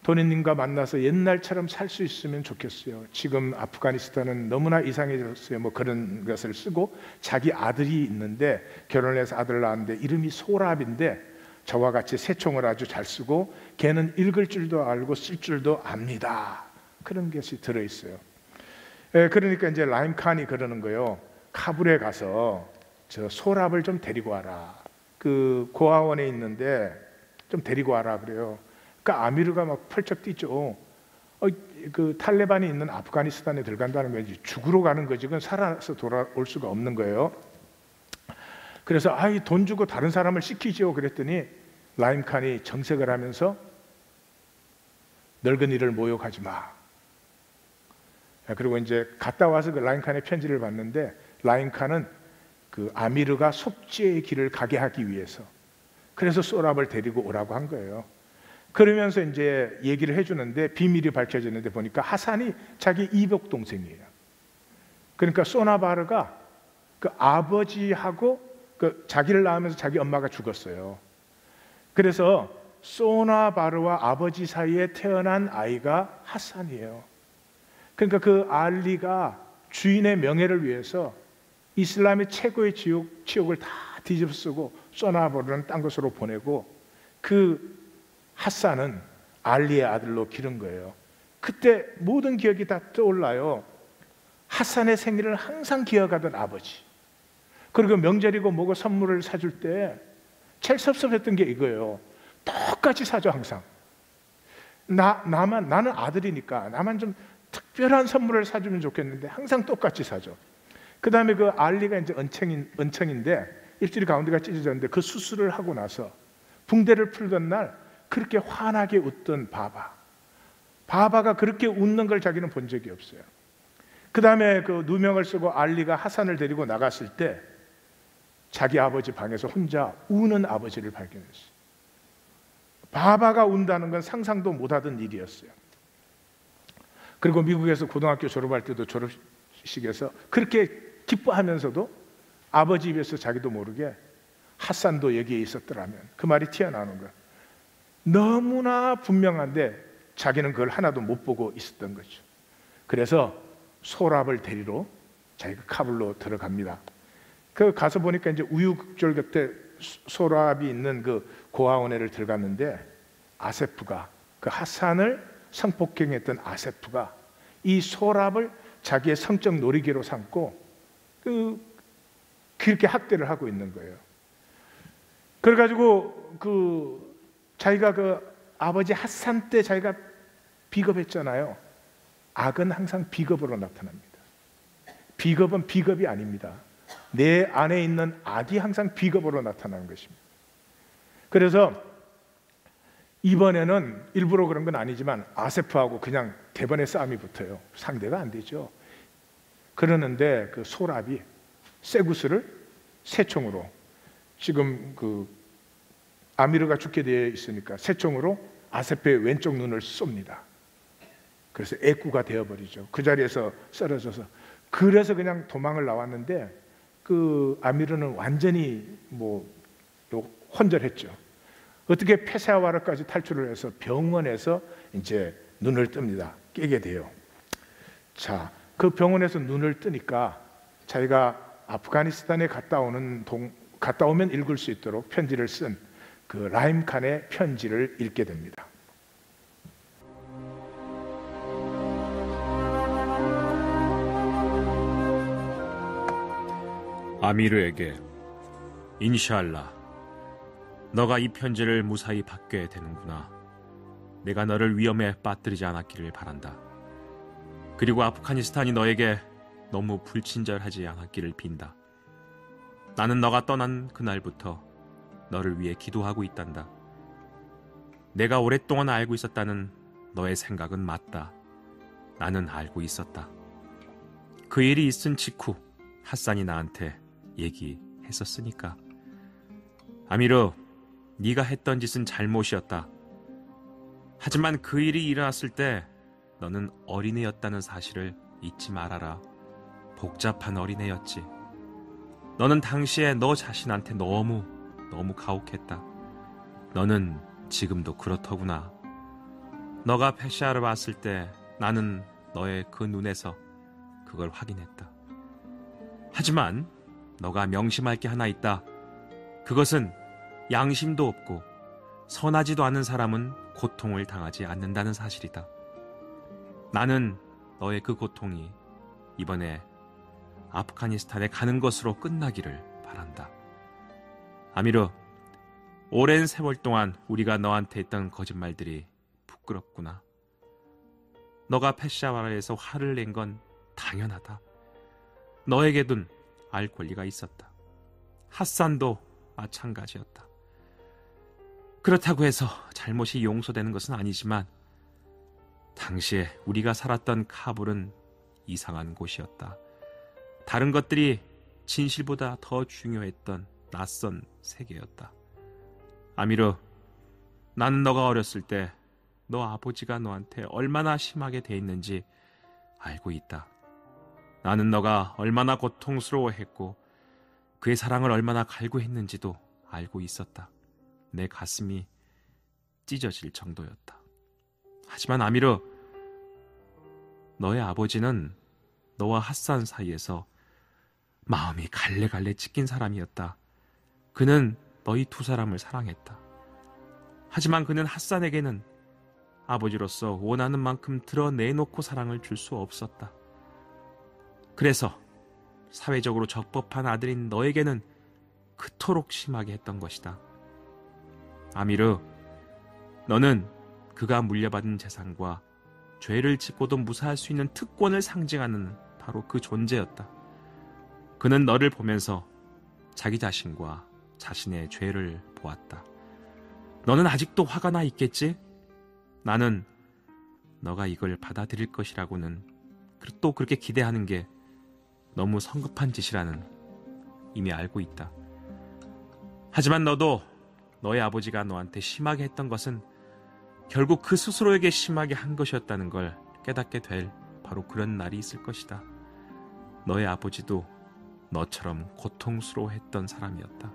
도련님과 만나서 옛날처럼 살 수 있으면 좋겠어요. 지금 아프가니스탄은 너무나 이상해졌어요. 뭐 그런 것을 쓰고, 자기 아들이 있는데 결혼해서 아들 낳았는데 이름이 소랍인데 저와 같이 새총을 아주 잘 쓰고 걔는 읽을 줄도 알고 쓸 줄도 압니다. 그런 것이 들어있어요. 그러니까 이제 라임 칸이 그러는 거예요. 카불에 가서 저 소랍을 좀 데리고 와라. 그 고아원에 있는데 좀 데리고 와라 그래요. 그러니까 아미르가 막 펄쩍 뛰죠. 그 탈레반이 있는 아프가니스탄에 들어간다는 건 죽으러 가는 거지. 그건 살아서 돌아올 수가 없는 거예요. 그래서 돈 주고 다른 사람을 시키죠. 그랬더니 라임 칸이 정색을 하면서 늙은이를 모욕하지 마. 그리고 이제 갔다 와서 그 라임 칸의 편지를 봤는데, 라임 칸은 그 아미르가 속죄의 길을 가게 하기 위해서 그래서 소랍을 데리고 오라고 한 거예요. 그러면서 이제 얘기를 해주는데 비밀이 밝혀졌는데 보니까 하산이 자기 이복 동생이에요. 그러니까 소나바르가 그 아버지하고 그 자기를 낳으면서 자기 엄마가 죽었어요. 그래서 소나바르와 아버지 사이에 태어난 아이가 하산이에요. 그러니까 그 알리가 주인의 명예를 위해서 이슬람의 최고의 치욕을 다 뒤집어쓰고 소나바르는 딴 곳으로 보내고, 그 하산은 알리의 아들로 기른 거예요. 그때 모든 기억이 다 떠올라요. 하산의 생일을 항상 기억하던 아버지, 그리고 명절이고 뭐고 선물을 사줄 때 제일 섭섭했던 게 이거예요. 똑같이 사줘. 항상 나는 아들이니까 나만 좀 특별한 선물을 사주면 좋겠는데 항상 똑같이 사줘. 그 다음에 그 알리가 이제 은청인데 입술이 가운데가 찢어졌는데 그 수술을 하고 나서 붕대를 풀던 날 그렇게 환하게 웃던 바바가 그렇게 웃는 걸 자기는 본 적이 없어요. 그 다음에 그 누명을 쓰고 알리가 하산을 데리고 나갔을 때 자기 아버지 방에서 혼자 우는 아버지를 발견했어요. 바바가 운다는 건 상상도 못하던 일이었어요. 그리고 미국에서 고등학교 졸업할 때도 졸업식에서 그렇게 기뻐하면서도 아버지 입에서 자기도 모르게 하산도 여기에 있었더라면 그 말이 튀어나오는 거예요. 너무나 분명한데 자기는 그걸 하나도 못 보고 있었던 거죠. 그래서 소랍을 데리러 자기가 카불로 들어갑니다. 그 가서 보니까 이제 우유극절 곁에 소랍이 있는 그 고아원에를 들어갔는데, 아세프가, 그 하산을 성폭행했던 아세프가 이 소랍을 자기의 성적 놀이개로 삼고 그렇게 학대를 하고 있는 거예요. 그래가지고 자기가 그 아버지 하산 때 자기가 비겁했잖아요. 악은 항상 비겁으로 나타납니다. 비겁은 비겁이 아닙니다. 내 안에 있는 악이 항상 비겁으로 나타나는 것입니다. 그래서 이번에는 일부러 그런 건 아니지만 아세프하고 그냥 대번에 싸움이 붙어요. 상대가 안 되죠. 그러는데 그 소랍이 쇠구슬을 새총으로, 지금 그 아미르가 죽게 되어 있으니까 새총으로 아세프의 왼쪽 눈을 쏩니다. 그래서 애꾸가 되어버리죠. 그 자리에서 쓰러져서. 그래서 그냥 도망을 나왔는데 그 아미르는 완전히 혼절했죠. 어떻게 페사와르까지 탈출을 해서 병원에서 이제 눈을 뜹니다. 깨게 돼요. 자, 그 병원에서 눈을 뜨니까 자기가 아프가니스탄에 갔다 오면 읽을 수 있도록 편지를 쓴 그 라임 칸의 편지를 읽게 됩니다. 아미르에게, 인샬라, 너가 이 편지를 무사히 받게 되는구나. 내가 너를 위험에 빠뜨리지 않았기를 바란다. 그리고 아프가니스탄이 너에게 너무 불친절하지 않았기를 빈다. 나는 너가 떠난 그날부터 너를 위해 기도하고 있단다. 내가 오랫동안 알고 있었다는 너의 생각은 맞다. 나는 알고 있었다. 그 일이 있은 직후 핫산이 나한테 얘기했었으니까. 아미르, 네가 했던 짓은 잘못이었다. 하지만 그 일이 일어났을 때 너는 어린애였다는 사실을 잊지 말아라. 복잡한 어린애였지. 너는 당시에 너 자신한테 너무 가혹했다. 너는 지금도 그렇더구나. 너가 페샤를 봤을 때 나는 너의 그 눈에서 그걸 확인했다. 하지만 너가 명심할 게 하나 있다. 그것은 양심도 없고 선하지도 않은 사람은 고통을 당하지 않는다는 사실이다. 나는 너의 그 고통이 이번에 아프가니스탄에 가는 것으로 끝나기를 바란다. 아미르, 오랜 세월 동안 우리가 너한테 했던 거짓말들이 부끄럽구나. 너가 페샤와르에서 화를 낸 건 당연하다. 너에게도 알 권리가 있었다. 핫산도 마찬가지였다. 그렇다고 해서 잘못이 용서되는 것은 아니지만 당시에 우리가 살았던 카불은 이상한 곳이었다. 다른 것들이 진실보다 더 중요했던 낯선 세계였다. 아미르, 나는 너가 어렸을 때 너 아버지가 너한테 얼마나 심하게 대했는지 알고 있다. 나는 너가 얼마나 고통스러워했고 그의 사랑을 얼마나 갈구했는지도 알고 있었다. 내 가슴이 찢어질 정도였다. 하지만 아미르, 너의 아버지는 너와 핫산 사이에서 마음이 갈래갈래 찢긴 사람이었다. 그는 너희 두 사람을 사랑했다. 하지만 그는 핫산에게는 아버지로서 원하는 만큼 드러내놓고 사랑을 줄 수 없었다. 그래서 사회적으로 적법한 아들인 너에게는 그토록 심하게 했던 것이다. 아미르, 너는 그가 물려받은 재산과 죄를 짓고도 무사할 수 있는 특권을 상징하는 바로 그 존재였다. 그는 너를 보면서 자기 자신과 자신의 죄를 보았다. 너는 아직도 화가 나 있겠지? 나는 너가 이걸 받아들일 것이라고는 또 그렇게 기대하는 게 너무 성급한 짓이라는 이미 알고 있다. 하지만 너도 너의 아버지가 너한테 심하게 했던 것은 결국 그 스스로에게 심하게 한 것이었다는 걸 깨닫게 될 바로 그런 날이 있을 것이다. 너의 아버지도 너처럼 고통스러워했던 사람이었다.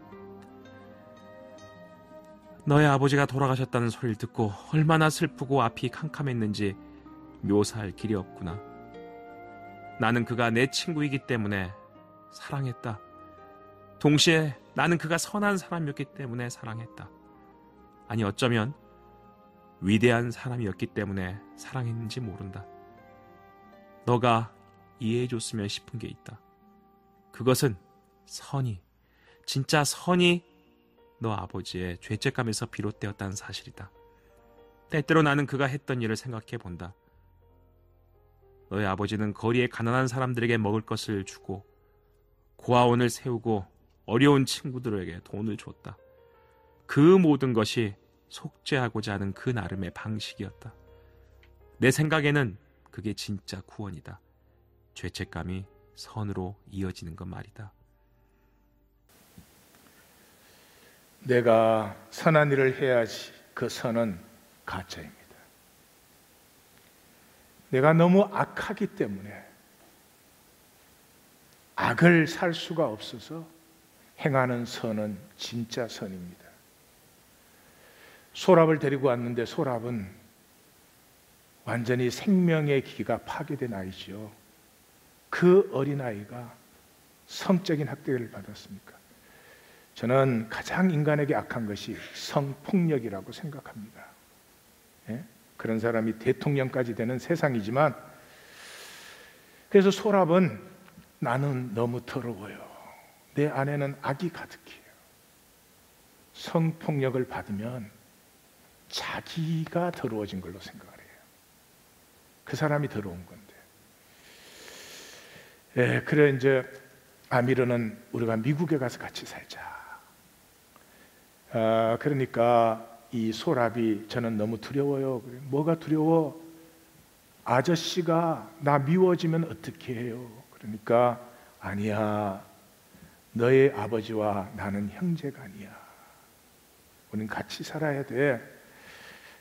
너의 아버지가 돌아가셨다는 소리를 듣고 얼마나 슬프고 앞이 캄캄했는지 묘사할 길이 없구나. 나는 그가 내 친구이기 때문에 사랑했다. 동시에 나는 그가 선한 사람이었기 때문에 사랑했다. 아니, 어쩌면 위대한 사람이었기 때문에 사랑했는지 모른다. 너가 이해해줬으면 싶은 게 있다. 그것은 선이, 진짜 선이 너 아버지의 죄책감에서 비롯되었다는 사실이다. 때때로 나는 그가 했던 일을 생각해 본다. 너희 아버지는 거리에 가난한 사람들에게 먹을 것을 주고 고아원을 세우고 어려운 친구들에게 돈을 줬다. 그 모든 것이 속죄하고자 하는 그 나름의 방식이었다. 내 생각에는 그게 진짜 구원이다. 죄책감이 선으로 이어지는 것 말이다. 내가 선한 일을 해야지 그 선은 가짜입니다. 내가 너무 악하기 때문에 악을 살 수가 없어서 행하는 선은 진짜 선입니다. 소랍을 데리고 왔는데 소랍은 완전히 생명의 기가 파괴된 아이죠. 그 어린아이가 성적인 학대를 받았습니까? 저는 가장 인간에게 악한 것이 성폭력이라고 생각합니다. 예? 그런 사람이 대통령까지 되는 세상이지만, 그래서 소랍은 나는 너무 더러워요. 내 안에는 악이 가득해요. 성폭력을 받으면 자기가 더러워진 걸로 생각을 해요. 그 사람이 더러운 건데. 예, 그래 이제 아미르는 우리가 미국에 가서 같이 살자. 그러니까 이 소랍이 저는 너무 두려워요. 그래. 뭐가 두려워? 아저씨가 나 미워지면 어떻게 해요? 그러니까 아니야. 너의 아버지와 나는 형제가 아니야. 우린 같이 살아야 돼.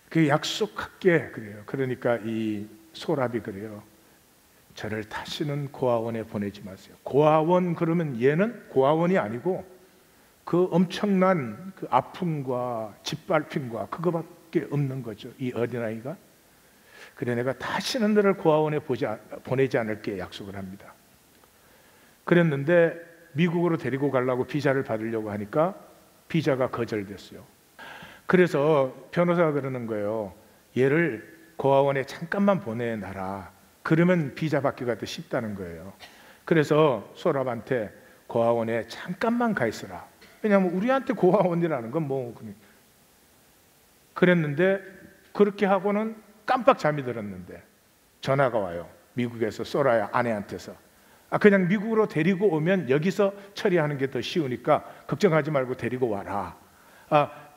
그 약속할게. 그래요. 그러니까 이 소랍이 그래요. 저를 다시는 고아원에 보내지 마세요. 고아원 그러면 얘는 고아원이 아니고 그 엄청난 그 아픔과 짓밟힘과 그거밖에 없는 거죠. 이 어린아이가. 그래 내가 다시는 너를 고아원에 보내지 않을게 약속을 합니다. 그랬는데 미국으로 데리고 가려고 비자를 받으려고 하니까 비자가 거절됐어요. 그래서 변호사가 그러는 거예요. 얘를 고아원에 잠깐만 보내놔라. 그러면 비자 받기가 더 쉽다는 거예요. 그래서 소랍한테 고아원에 잠깐만 가 있어라. 왜냐하면 우리한테 고아원이라는 건 뭐 그랬는데 그렇게 하고는 깜빡 잠이 들었는데 전화가 와요. 미국에서 소라야 아내한테서 그냥 미국으로 데리고 오면 여기서 처리하는 게 더 쉬우니까 걱정하지 말고 데리고 와라.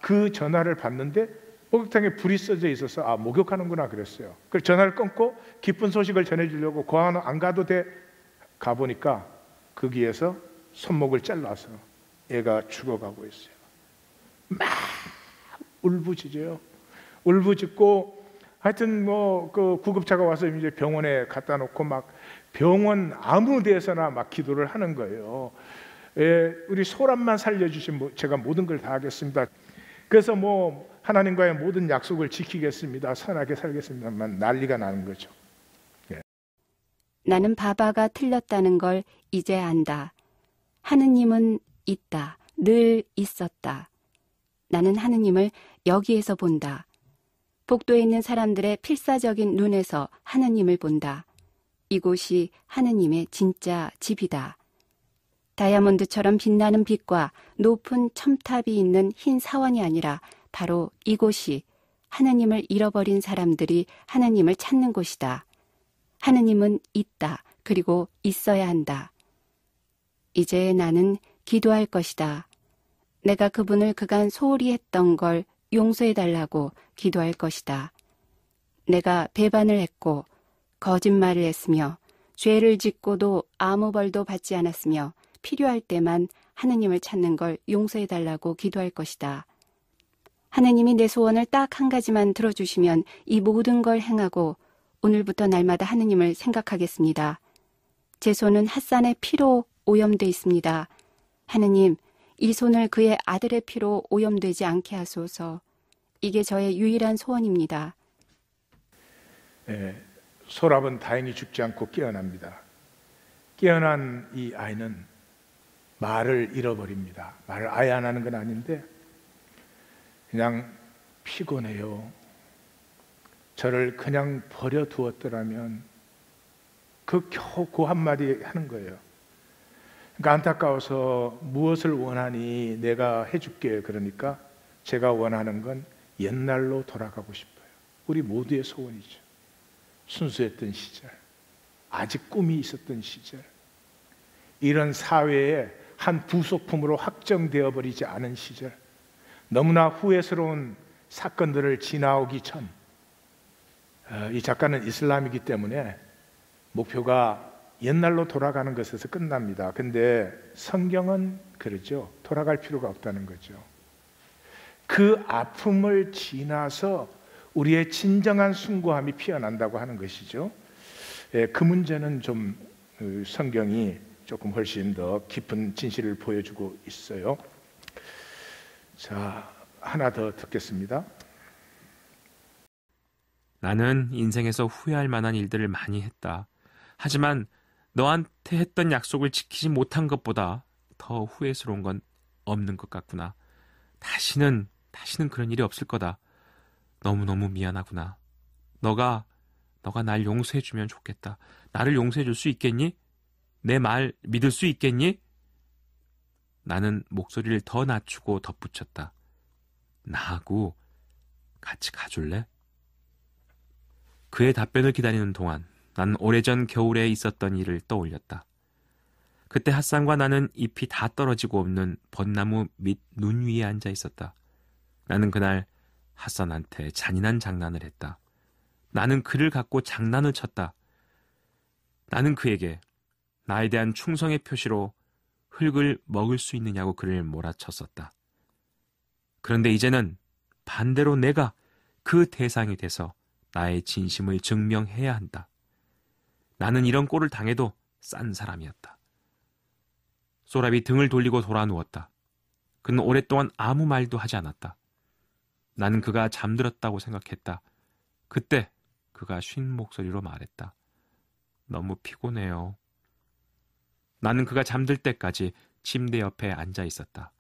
그 전화를 받는데 목욕탕에 불이 써져 있어서 목욕하는구나 그랬어요. 그래서 전화를 끊고 기쁜 소식을 전해주려고 고아원 안 가도 돼 가보니까 거기에서 손목을 잘라서 애가 죽어가고 있어요. 막 울부짖어요. 울부짖고 하여튼 뭐 그 구급차가 와서 이제 병원에 갖다 놓고 막 병원 아무 데서나 막 기도를 하는 거예요. 우리 소랍만 살려주시면 제가 모든 걸 다 하겠습니다. 그래서 뭐 하나님과의 모든 약속을 지키겠습니다. 선하게 살겠습니다만 난리가 나는 거죠. 나는 바바가 틀렸다는 걸 이제 안다. 하느님은 있다. 늘 있었다. 나는 하느님을 여기에서 본다. 복도에 있는 사람들의 필사적인 눈에서 하느님을 본다. 이곳이 하느님의 진짜 집이다. 다이아몬드처럼 빛나는 빛과 높은 첨탑이 있는 흰 사원이 아니라 바로 이곳이 하느님을 잃어버린 사람들이 하느님을 찾는 곳이다. 하느님은 있다. 그리고 있어야 한다. 이제 나는 기도할 것이다. 내가 그분을 그간 소홀히 했던 걸 용서해달라고 기도할 것이다. 내가 배반을 했고 거짓말을 했으며 죄를 짓고도 아무 벌도 받지 않았으며 필요할 때만 하느님을 찾는 걸 용서해달라고 기도할 것이다. 하느님이 내 소원을 딱 한 가지만 들어주시면 이 모든 걸 행하고 오늘부터 날마다 하느님을 생각하겠습니다. 제 손은 핫산의 피로 오염돼 있습니다. 하느님, 이 손을 그의 아들의 피로 오염되지 않게 하소서. 이게 저의 유일한 소원입니다. 소랍은 다행히 죽지 않고 깨어납니다. 깨어난 이 아이는 말을 잃어버립니다. 말을 아예 안 하는 건 아닌데 그냥 피곤해요. 저를 그냥 버려두었더라면 그 겨우 그 한마디 하는 거예요. 그러니까 안타까워서 무엇을 원하니 내가 해줄게. 그러니까 제가 원하는 건 옛날로 돌아가고 싶어요. 우리 모두의 소원이죠. 순수했던 시절. 아직 꿈이 있었던 시절, 이런 사회의 한 부속품으로 확정되어 버리지 않은 시절, 너무나 후회스러운 사건들을 지나오기 전, 이 작가는 이슬람이기 때문에 목표가 옛날로 돌아가는 것에서 끝납니다. 근데 성경은 그러죠. 돌아갈 필요가 없다는 거죠. 그 아픔을 지나서 우리의 진정한 숭고함이 피어난다고 하는 것이죠. 그 문제는 좀 성경이 조금 훨씬 더 깊은 진실을 보여주고 있어요. 자, 하나 더 듣겠습니다. 나는 인생에서 후회할 만한 일들을 많이 했다. 하지만 너한테 했던 약속을 지키지 못한 것보다 더 후회스러운 건 없는 것 같구나. 다시는 그런 일이 없을 거다. 너무너무 미안하구나. 너가 날 용서해주면 좋겠다. 나를 용서해줄 수 있겠니? 내 말 믿을 수 있겠니? 나는 목소리를 더 낮추고 덧붙였다. 나하고 같이 가줄래? 그의 답변을 기다리는 동안 난 오래전 겨울에 있었던 일을 떠올렸다. 그때 핫산과 나는 잎이 다 떨어지고 없는 벚나무 밑 눈 위에 앉아 있었다. 나는 그날 핫산한테 잔인한 장난을 했다. 나는 그를 갖고 장난을 쳤다. 나는 그에게 나에 대한 충성의 표시로 흙을 먹을 수 있느냐고 그를 몰아쳤었다. 그런데 이제는 반대로 내가 그 대상이 돼서 나의 진심을 증명해야 한다. 나는 이런 꼴을 당해도 싼 사람이었다. 소랍이 등을 돌리고 돌아 누웠다. 그는 오랫동안 아무 말도 하지 않았다. 나는 그가 잠들었다고 생각했다. 그때 그가 쉰 목소리로 말했다. 너무 피곤해요. 나는 그가 잠들 때까지 침대 옆에 앉아 있었다.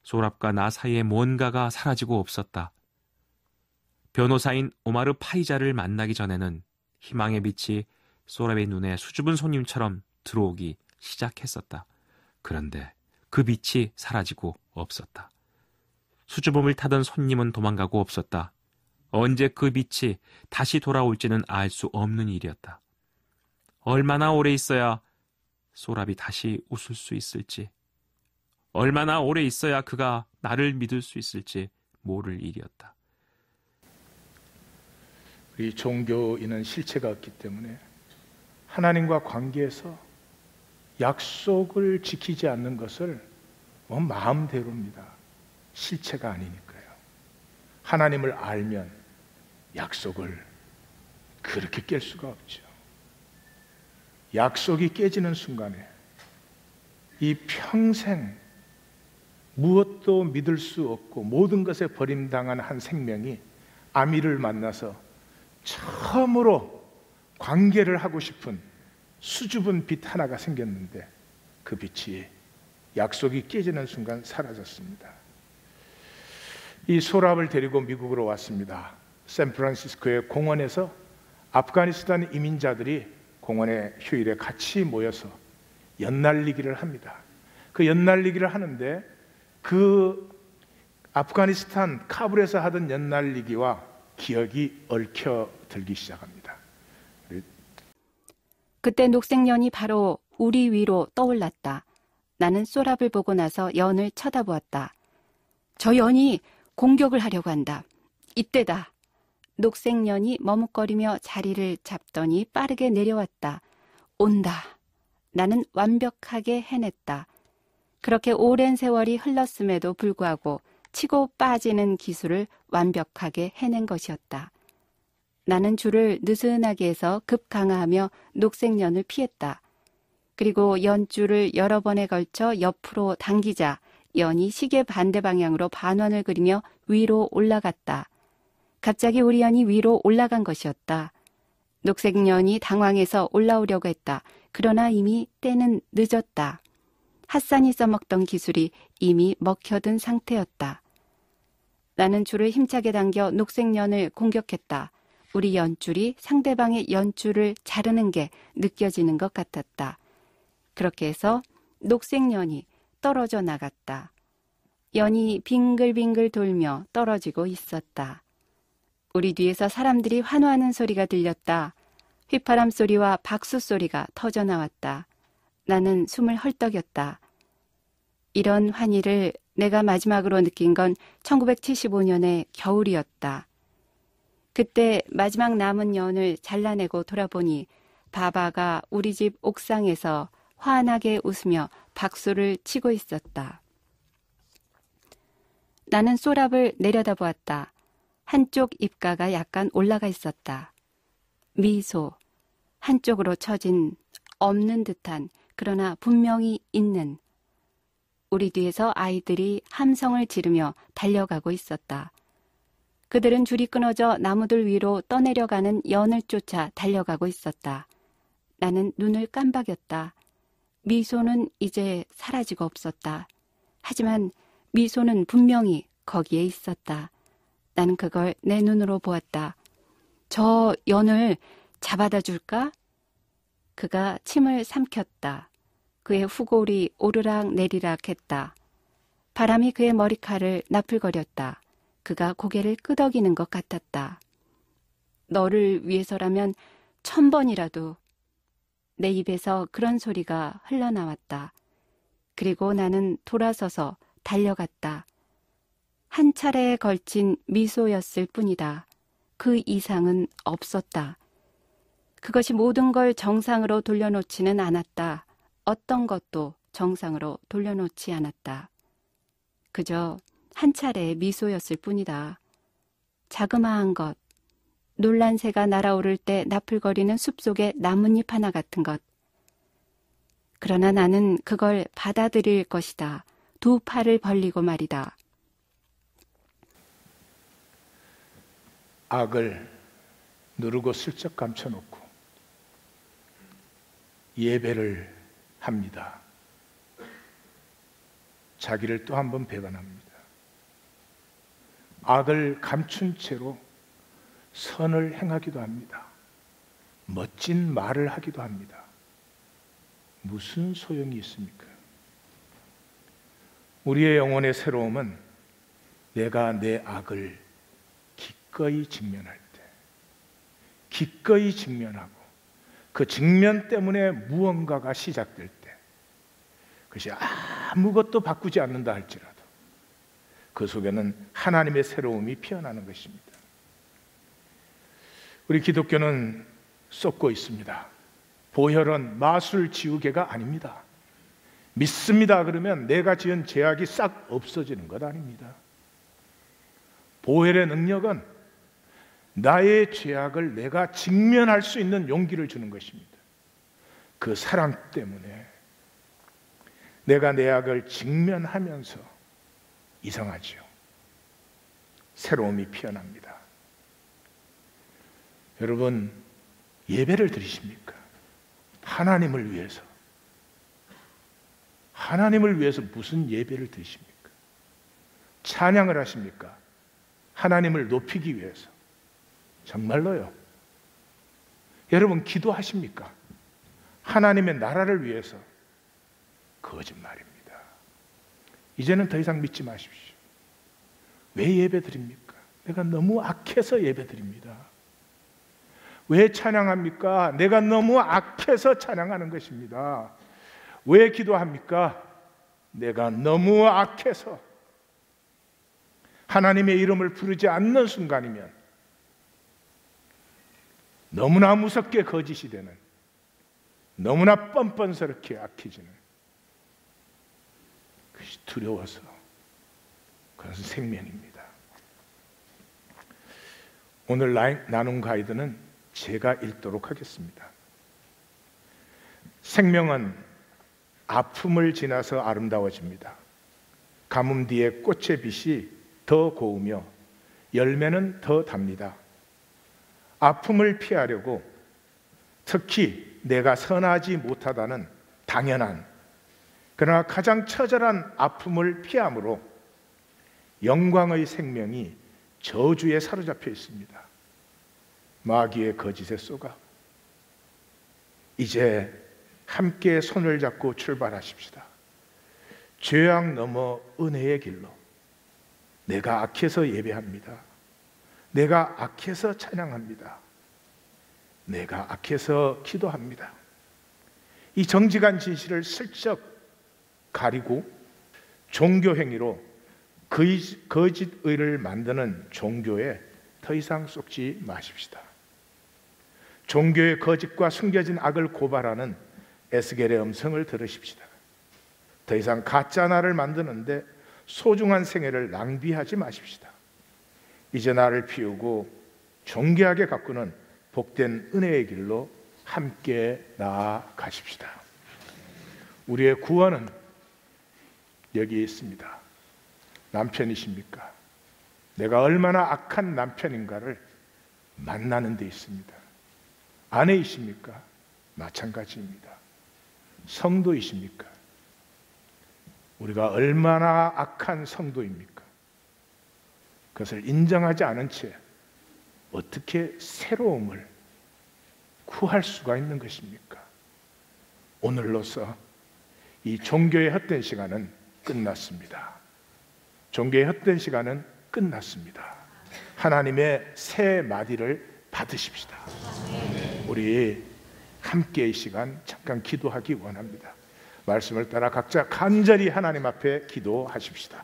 소랍과 나 사이에 뭔가가 사라지고 없었다. 변호사인 오마르 파이자를 만나기 전에는 희망의 빛이 소랍의 눈에 수줍은 손님처럼 들어오기 시작했었다. 그런데 그 빛이 사라지고 없었다. 수줍음을 타던 손님은 도망가고 없었다. 언제 그 빛이 다시 돌아올지는 알 수 없는 일이었다. 얼마나 오래 있어야 소랍이 다시 웃을 수 있을지, 얼마나 오래 있어야 그가 나를 믿을 수 있을지 모를 일이었다. 우리 종교인은 실체가 없기 때문에 하나님과 관계에서 약속을 지키지 않는 것을 마음대로입니다. 실체가 아니니까요. 하나님을 알면 약속을 그렇게 깰 수가 없죠. 약속이 깨지는 순간에 이 평생 무엇도 믿을 수 없고 모든 것에 버림당한 한 생명이 아미를 만나서 처음으로 관계를 하고 싶은 수줍은 빛 하나가 생겼는데 그 빛이 약속이 깨지는 순간 사라졌습니다. 이 소랍을 데리고 미국으로 왔습니다. 샌프란시스코의 공원에서 아프가니스탄 이민자들이 공원의 휴일에 같이 모여서 연날리기를 합니다. 그 연날리기를 하는데 그 아프가니스탄 카불에서 하던 연날리기와 기억이 얽혀들기 시작합니다. 그때 녹색연이 바로 우리 위로 떠올랐다. 나는 소랍을 보고 나서 연을 쳐다보았다. 저 연이 공격을 하려고 한다. 이때다. 녹색연이 머뭇거리며 자리를 잡더니 빠르게 내려왔다. 온다. 나는 완벽하게 해냈다. 그렇게 오랜 세월이 흘렀음에도 불구하고 치고 빠지는 기술을 완벽하게 해낸 것이었다. 나는 줄을 느슨하게 해서 급강하하며 녹색연을 피했다. 그리고 연줄을 여러 번에 걸쳐 옆으로 당기자 연이 시계 반대 방향으로 반원을 그리며 위로 올라갔다. 갑자기 우리 연이 위로 올라간 것이었다. 녹색연이 당황해서 올라오려고 했다. 그러나 이미 때는 늦었다. 핫산이 써먹던 기술이 이미 먹혀든 상태였다. 나는 줄을 힘차게 당겨 녹색연을 공격했다. 우리 연줄이 상대방의 연줄을 자르는 게 느껴지는 것 같았다. 그렇게 해서 녹색연이 떨어져 나갔다. 연이 빙글빙글 돌며 떨어지고 있었다. 우리 뒤에서 사람들이 환호하는 소리가 들렸다. 휘파람 소리와 박수 소리가 터져 나왔다. 나는 숨을 헐떡였다. 이런 환희를 내가 마지막으로 느낀 건 1975년의 겨울이었다. 그때 마지막 남은 연을 잘라내고 돌아보니 바바가 우리 집 옥상에서 환하게 웃으며 박수를 치고 있었다. 나는 소랍을 내려다보았다. 한쪽 입가가 약간 올라가 있었다. 미소, 한쪽으로 처진 없는 듯한 그러나 분명히 있는. 우리 뒤에서 아이들이 함성을 지르며 달려가고 있었다. 그들은 줄이 끊어져 나무들 위로 떠내려가는 연을 쫓아 달려가고 있었다. 나는 눈을 깜박였다. 미소는 이제 사라지고 없었다. 하지만 미소는 분명히 거기에 있었다. 나는 그걸 내 눈으로 보았다. 저 연을 잡아다 줄까? 그가 침을 삼켰다. 그의 후골이 오르락 내리락 했다. 바람이 그의 머리칼을 나풀거렸다. 그가 고개를 끄덕이는 것 같았다. 너를 위해서라면 1000번이라도. 내 입에서 그런 소리가 흘러나왔다. 그리고 나는 돌아서서 달려갔다. 한 차례에 걸친 미소였을 뿐이다. 그 이상은 없었다. 그것이 모든 걸 정상으로 돌려놓지는 않았다. 어떤 것도 정상으로 돌려놓지 않았다. 그저 한 차례의 미소였을 뿐이다. 자그마한 것, 놀란새가 날아오를 때 나풀거리는 숲속의 나뭇잎 하나 같은 것. 그러나 나는 그걸 받아들일 것이다. 두 팔을 벌리고 말이다. 악을 누르고 슬쩍 감춰놓고 예배를 합니다. 자기를 또 한 번 배반합니다. 악을 감춘 채로 선을 행하기도 합니다. 멋진 말을 하기도 합니다. 무슨 소용이 있습니까? 우리의 영혼의 새로움은 내가 내 악을 기꺼이 직면할 때, 기꺼이 직면하고 그 직면 때문에 무언가가 시작될 때, 그것이 아무것도 바꾸지 않는다 할지라도 그 속에는 하나님의 새로움이 피어나는 것입니다. 우리 기독교는 쏟고 있습니다. 보혈은 마술 지우개가 아닙니다. 믿습니다 그러면 내가 지은 죄악이 싹 없어지는 것 아닙니다. 보혈의 능력은 나의 죄악을 내가 직면할 수 있는 용기를 주는 것입니다. 그 사랑 때문에 내가 내 악을 직면하면서 이상하지요. 새로움이 피어납니다. 여러분, 예배를 드리십니까? 하나님을 위해서. 하나님을 위해서 무슨 예배를 드리십니까? 찬양을 하십니까? 하나님을 높이기 위해서. 정말로요. 여러분, 기도하십니까? 하나님의 나라를 위해서. 거짓말입니다. 이제는 더 이상 믿지 마십시오. 왜 예배 드립니까? 내가 너무 악해서 예배 드립니다. 왜 찬양합니까? 내가 너무 악해서 찬양하는 것입니다. 왜 기도합니까? 내가 너무 악해서. 하나님의 이름을 부르지 않는 순간이면 너무나 무섭게 거짓이 되는, 너무나 뻔뻔스럽게 악해지는, 그것이 두려워서, 그것은 생명입니다. 오늘 나눔 가이드는 제가 읽도록 하겠습니다. 생명은 아픔을 지나서 아름다워집니다. 가뭄 뒤에 꽃의 빛이 더 고우며 열매는 더 답니다. 아픔을 피하려고, 특히 내가 선하지 못하다는 당연한 그러나 가장 처절한 아픔을 피함으로 영광의 생명이 저주에 사로잡혀 있습니다. 마귀의 거짓에 쏘가. 이제 함께 손을 잡고 출발하십시다. 죄악 넘어 은혜의 길로. 내가 악해서 예배합니다. 내가 악해서 찬양합니다. 내가 악해서 기도합니다. 이 정직한 진실을 슬쩍 가리고 종교 행위로 거짓 의를 만드는 종교에 더 이상 쏙지 마십시다. 종교의 거짓과 숨겨진 악을 고발하는 에스겔의 음성을 들으십시다. 더 이상 가짜 나를 만드는데 소중한 생애를 낭비하지 마십시다. 이제 나를 피우고 존귀하게 가꾸는 복된 은혜의 길로 함께 나아가십시다. 우리의 구원은 여기 있습니다. 남편이십니까? 내가 얼마나 악한 남편인가를 만나는 데 있습니다. 아내이십니까? 마찬가지입니다. 성도이십니까? 우리가 얼마나 악한 성도입니까? 그것을 인정하지 않은 채 어떻게 새로움을 구할 수가 있는 것입니까? 오늘로서 이 종교의 헛된 시간은 끝났습니다. 종교의 헛된 시간은 끝났습니다. 하나님의 새 마디를 받으십시다. 우리 함께 이 시간 잠깐 기도하기 원합니다. 말씀을 따라 각자 간절히 하나님 앞에 기도하십시다.